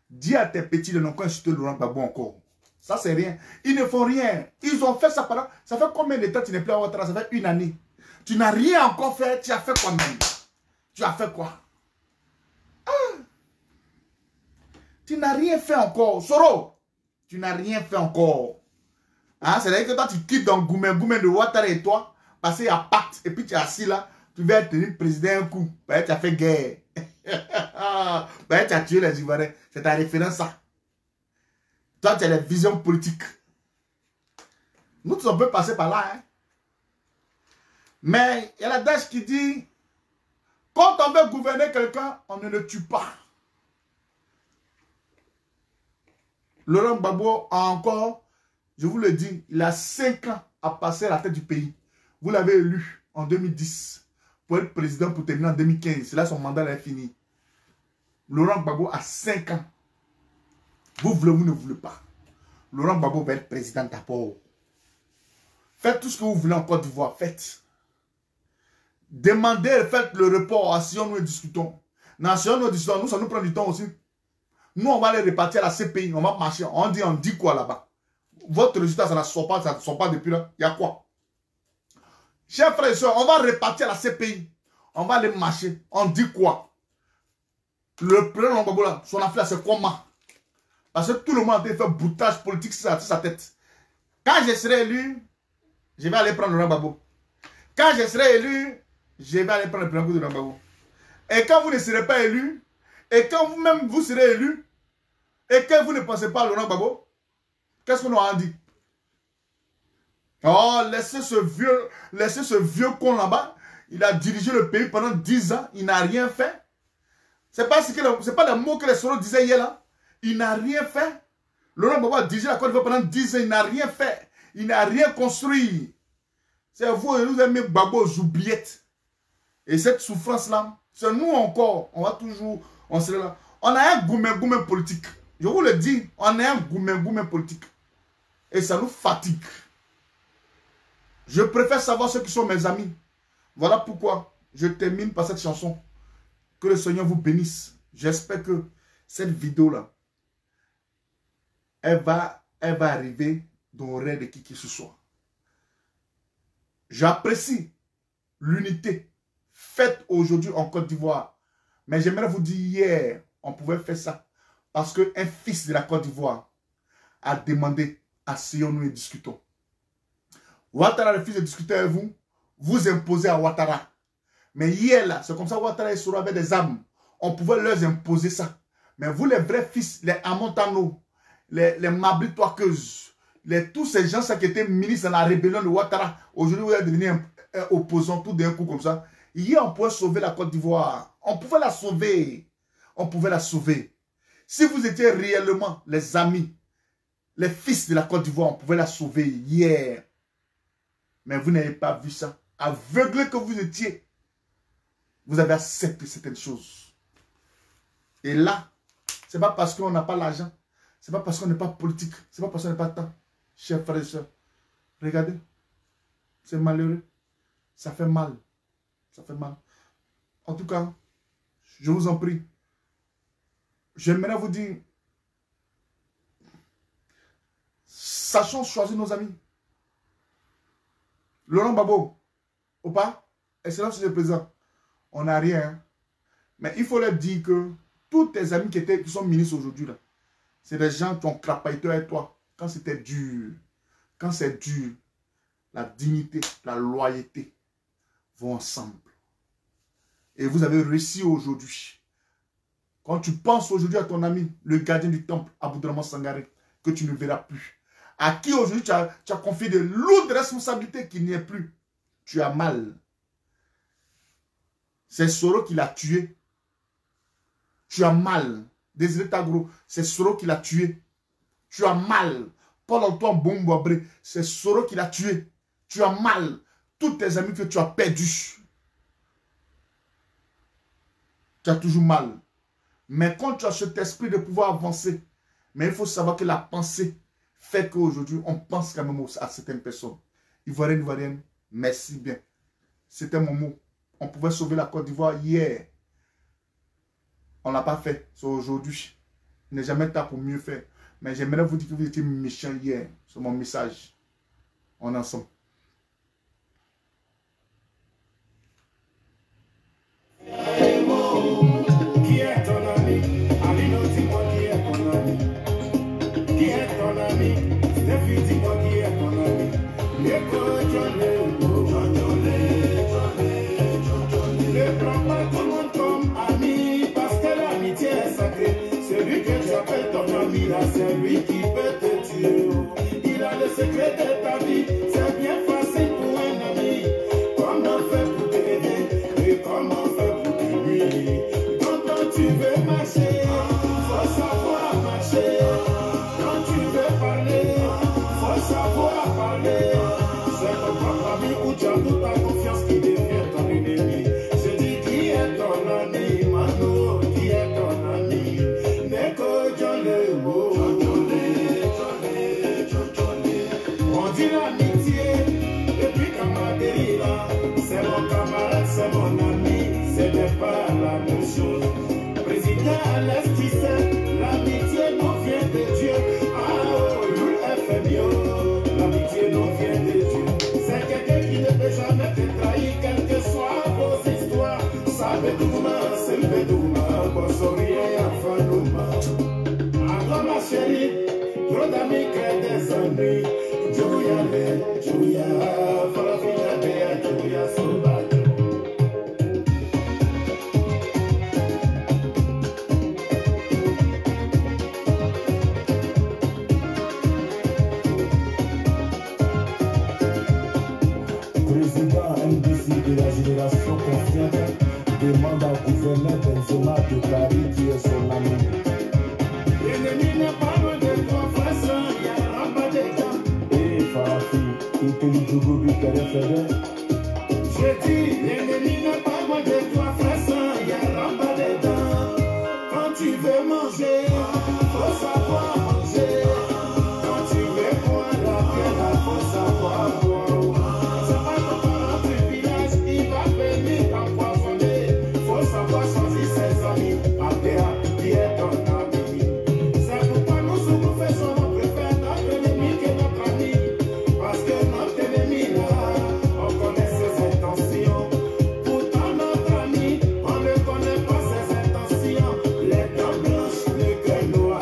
Dis à tes petits de ne pas insulter Laurent Gbagbo encore. Ça, c'est rien. Ils ne font rien. Ils ont fait ça pendant... Ça fait combien de temps tu n'es plus à Ouattara? Ça fait 1 année. Tu n'as rien encore fait. Tu as fait quoi même? Tu as fait quoi? Tu n'as rien fait encore. Soro, tu n'as rien fait encore. Hein? C'est-à-dire que toi, tu quittes dans Goumen de Ouattara et toi, parce qu'il y a pacte, et puis tu es assis là, tu vas tenir président un coup. Ben, tu as fait guerre. Ben, tu as tué les Ivoiriens. C'est ta référence, ça. Toi, tu as les visions politiques. Nous, on peut passer par là. Hein? Mais il y a l'adage qui dit, quand on veut gouverner quelqu'un, on ne le tue pas. Laurent Gbagbo a encore, je vous le dis, il a 5 ans à passer à la tête du pays. Vous l'avez élu en 2010 pour être président pour terminer en 2015. C'est là son mandat est fini. Laurent Gbagbo a 5 ans. Vous voulez, vous ne voulez pas. Laurent Gbagbo va être président d'abord. Faites tout ce que vous voulez en Côte d'Ivoire. Faites. Demandez, faites le report à Sion, nous discutons. Dans Sion, nous discutons. Nous, ça nous prend du temps aussi. Nous, on va les répartir à la CPI. On va marcher. On dit quoi là-bas? Votre résultat, ça ne sort pas. Ça ne sort pas depuis là. Il y a quoi? Chers frères et sœurs, on va répartir à la CPI. On va aller marcher. On dit quoi? Le président Gbagbo là, son affaire, c'est comment? Parce que tout le monde a fait boutage politique sur sa tête. Quand je serai élu, je vais aller prendre Laurent Gbagbo. Quand je serai élu, je vais aller prendre le président de Laurent Gbagbo. Et quand vous ne serez pas élu, et quand vous-même vous serez élu, et que vous ne pensez pas à Laurent Gbagbo, qu'est-ce qu'on aura dit? Oh, laissez ce vieux con là-bas. Il a dirigé le pays pendant 10 ans, il n'a rien fait. C'est pas le mot que les Soro disaient hier là. Il n'a rien fait. Laurent Gbagbo a dirigé la Côte d'Ivoire pendant 10 ans, il n'a rien fait. Il n'a rien construit. C'est vous, vous aimez Gbagbo aux oubliettes. Et cette souffrance-là, c'est nous encore. On va toujours, on serait là. On a un gourmet politique. Je vous le dis, on a un gourmet politique. Et ça nous fatigue. Je préfère savoir ceux qui sont mes amis. Voilà pourquoi je termine par cette chanson. Que le Seigneur vous bénisse. J'espère que cette vidéo-là, elle va arriver dans l'oreille de qui que ce soit. J'apprécie l'unité faite aujourd'hui en Côte d'Ivoire. Mais j'aimerais vous dire, hier, on pouvait faire ça. Parce qu'un fils de la Côte d'Ivoire a demandé, asseyons-nous et discutons. Ouattara refuse de discuter avec vous. Vous imposez à Ouattara. Mais hier, là, c'est comme ça Ouattara est sur avec des armes. On pouvait leur imposer ça. Mais vous, les vrais fils, les Amontano, les Mabri-Toakeuses, tous ces gens qui étaient ministres dans la rébellion de Ouattara, aujourd'hui, vous êtes devenus un opposant tout d'un coup comme ça. Hier, on pouvait sauver la Côte d'Ivoire. On pouvait la sauver. On pouvait la sauver. Si vous étiez réellement les amis, les fils de la Côte d'Ivoire, on pouvait la sauver hier. Mais vous n'avez pas vu ça. Aveuglé que vous étiez, vous avez accepté certaines choses. Et là, ce n'est pas parce qu'on n'a pas l'argent, ce n'est pas parce qu'on n'est pas politique, ce n'est pas parce qu'on n'a pas de temps. Chers frères et sœurs, regardez, c'est malheureux. Ça fait mal. Ça fait mal. En tout cas, je vous en prie, j'aimerais vous dire, sachons choisir nos amis. Laurent Gbagbo, ou pas, excellence le président, on n'a rien. Hein? Mais il faut leur dire que tous tes amis qui sont ministres aujourd'hui, c'est des gens qui ont crapaillé avec toi. Quand c'était dur, quand c'est dur, la dignité, la loyauté vont ensemble. Et vous avez réussi aujourd'hui. Quand tu penses aujourd'hui à ton ami, le gardien du temple, Aboudraman Sangaré, que tu ne verras plus, à qui aujourd'hui tu as confié de lourdes responsabilités qui n'y est plus, tu as mal. C'est Soro qui l'a tué. Tu as mal. Désiré Tagro, c'est Soro qui l'a tué. Tu as mal. Paul-Antoine Bomboabré, c'est Soro qui l'a tué. Tu as mal. Tous tes amis que tu as perdus. Tu as toujours mal. Mais quand tu as cet esprit de pouvoir avancer, mais il faut savoir que la pensée fait qu'aujourd'hui, on pense quand même à certaines personnes. Ivoirienne, Ivoirienne, merci bien. C'était mon mot. On pouvait sauver la Côte d'Ivoire hier. On ne l'a pas fait. C'est aujourd'hui. Il n'est jamais tard pour mieux faire. Mais j'aimerais vous dire que vous étiez méchants hier. C'est mon message. On est ensemble. Qui est ton ami? Alino, dis-moi qui est ton ami. Qui est ton ami? Steffi, dis-moi qui est ton ami. Ne prends pas tout le monde comme ami, parce que l'amitié est sacrée. Celui que tu appelles ton ami, là, c'est lui qui peut te tuer. Il a le secret de ta vie. C'est bien facile pour un ami. Comment faire pour t'aider et comment faire pour t'aider? Quand tu veux marcher, faut savoir marcher. Quand tu veux parler, faut savoir parler. C'est comme ton ami où tu as toute ta confiance qui devient ton ennemi. Je dis qui est ton ami, Mano, qui est ton ami. Neko Jolé, oh. On dit l'amitié, depuis camaraderie là. C'est mon camarade, c'est mon ami, ce n'est pas la même chose. Président à l'Est, tu sais, l'amitié nous vient de Dieu. Ah oh, lui est fait mieux. L'amitié nous vient de Dieu. C'est quelqu'un qui ne peut jamais te trahir, quelles que soient vos histoires. Sabedouma, Sembedouma, Bossorie, Afanouma. Encore ma chérie, trop d'amis créent des ennuis. Julia, Julia, Farafina, Bea, Julia, Soba. Président MDC de la génération confiante demande au gouverneur Benzema de Paris qui est son ami. L'ennemi n'est pas loin de toi, frère, il y a un pas de temps. Et Farafina. Teli Djogo du terrain fédère. Je dis, l'ennemi n'est pas loin de toi, frère saint, il y a là bas dedans. Quand tu veux manger, faut savoir manger. Quand tu veux boire la bière, faut savoir boire. C'est pas ton parent du village, il va venir t'empoisonner. Faut savoir choisir ses amis, après qui est ton ami. C'est pourquoi nous souvent faisons, on préfère notre ennemi que notre ami. Parce que notre ennemi là, on connaît ses intentions. Pourtant notre ami, on ne connaît pas ses intentions. Les dents blanches, le cœur noir,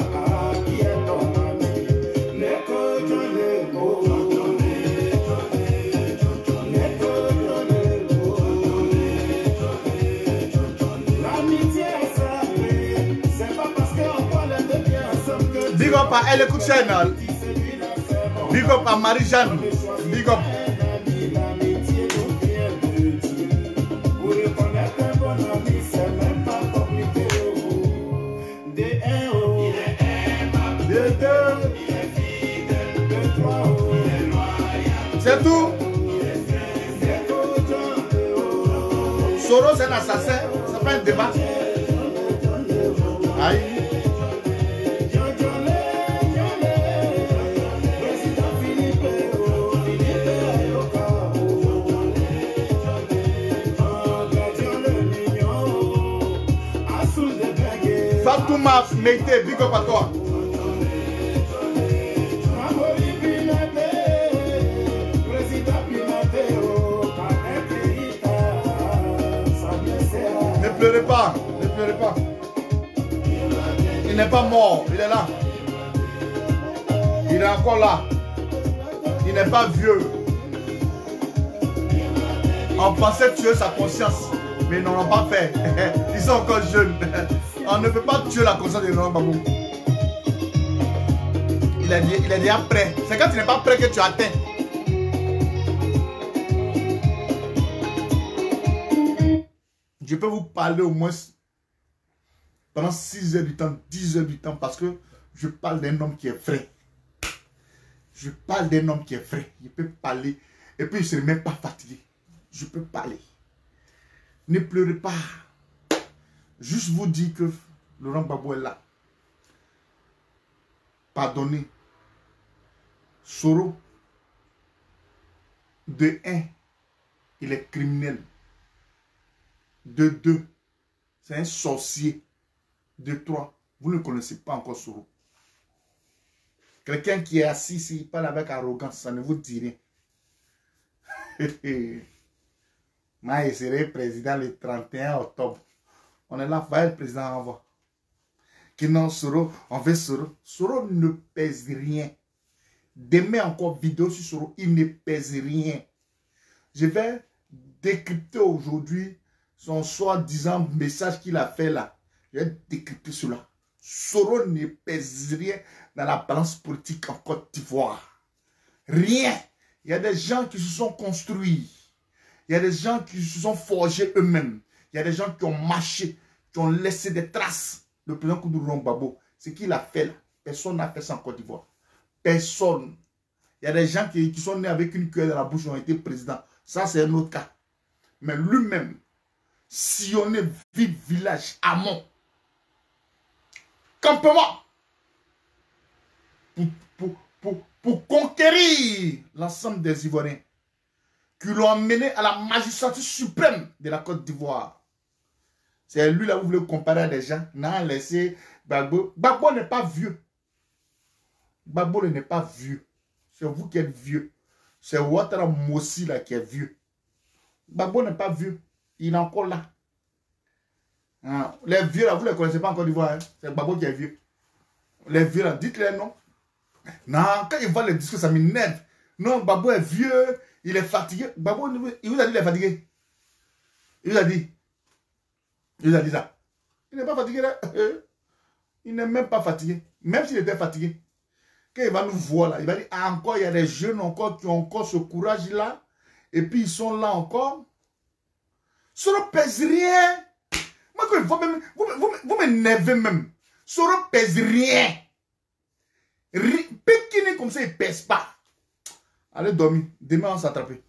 qui est ton ami. Les cochons, les mots. L'amitié est sacrée. C'est pas parce qu'on parle de bien ensemble que Big up à Elle Écoute Channel. Big up à Marie-Jeanne. Big up. L'amitié nous vient de Dieu. Pour reconnaître un bon ami, c'est même pas compliqué. De un, il est aimable. De deux. Il est fidèle. De trois, il est loyal. C'est tout. C'est tout. Soros c'est un assassin. C'est pas un débat. Aïe. Fatouma Meite, big up à toi. Ne pleurez pas, ne pleurez pas. Il n'est pas mort, il est là. Il est encore là. Il n'est pas vieux. On pensait tuer sa conscience, mais ils n'en ont pas fait. Ils sont encore jeunes. On ne peut pas tuer la conscience de Laurent Gbagbo. Il est déjà prêt. C'est quand tu n'es pas prêt que tu atteins. Je peux vous parler au moins pendant 6 heures du temps, 10 heures du temps, parce que je parle d'un homme qui est vrai. Je parle d'un homme qui est vrai. Je peux parler. Et puis, je ne serai même pas fatigué. Je peux parler. Ne pleurez pas. Juste vous dire que Laurent Gbagbo est là. Pardonnez. Soro. De 1, il est criminel. De 2, c'est un sorcier. De 3, vous ne connaissez pas encore Soro. Quelqu'un qui est assis ici, il parle avec arrogance, ça ne vous dit rien. Moi, je serai président le 31 octobre. On est là, voyez le président envoie. Qui non, Soro, on veut Soro. Soro ne pèse rien. Demain encore vidéo sur Soro, il ne pèse rien. Je vais décrypter aujourd'hui son soi-disant message qu'il a fait là. Je vais décrypter cela. Soro ne pèse rien dans la balance politique en Côte d'Ivoire. Rien. Il y a des gens qui se sont construits. Il y a des gens qui se sont forgés eux-mêmes. Il y a des gens qui ont marché, qui ont laissé des traces. Le président Laurent Gbagbo, ce qu'il a fait là, personne n'a fait ça en Côte d'Ivoire. Personne. Il y a des gens qui sont nés avec une cuillère dans la bouche et ont été présidents. Ça, c'est un autre cas. Mais lui-même, sillonné ville, village, amont, campement, pour conquérir l'ensemble des Ivoiriens qui l'ont emmené à la magistrature suprême de la Côte d'Ivoire. C'est lui là où vous voulez comparer à des gens. Non, laissez Gbagbo. Gbagbo n'est pas vieux. Gbagbo n'est pas vieux. C'est vous qui êtes vieux. C'est Ouattara Mossi là qui est vieux. Gbagbo n'est pas vieux. Il est encore là. Hein? Les vieux là, vous ne les connaissez pas en Côte d'Ivoire. Hein? C'est Gbagbo qui est vieux. Les vieux là, dites-les non. Non, quand ils voient les discours, ça m'énerve. Non, Gbagbo est vieux. Il est fatigué. Gbagbo, il vous a dit qu'il est fatigué. Il vous a dit. Il vous a dit ça. Il n'est pas fatigué là. Il n'est même pas fatigué. Même s'il était fatigué. Quand il va nous voir là, il va dire, ah, encore, il y a des jeunes encore qui ont encore ce courage là. Et puis ils sont là encore. Ça ne pèse rien. Moi, quand il faut même, vous m'énervez même. Ça ne pèse rien. Pékiné comme ça, il ne pèse pas. Allez dormir. Demain, on s'attrape.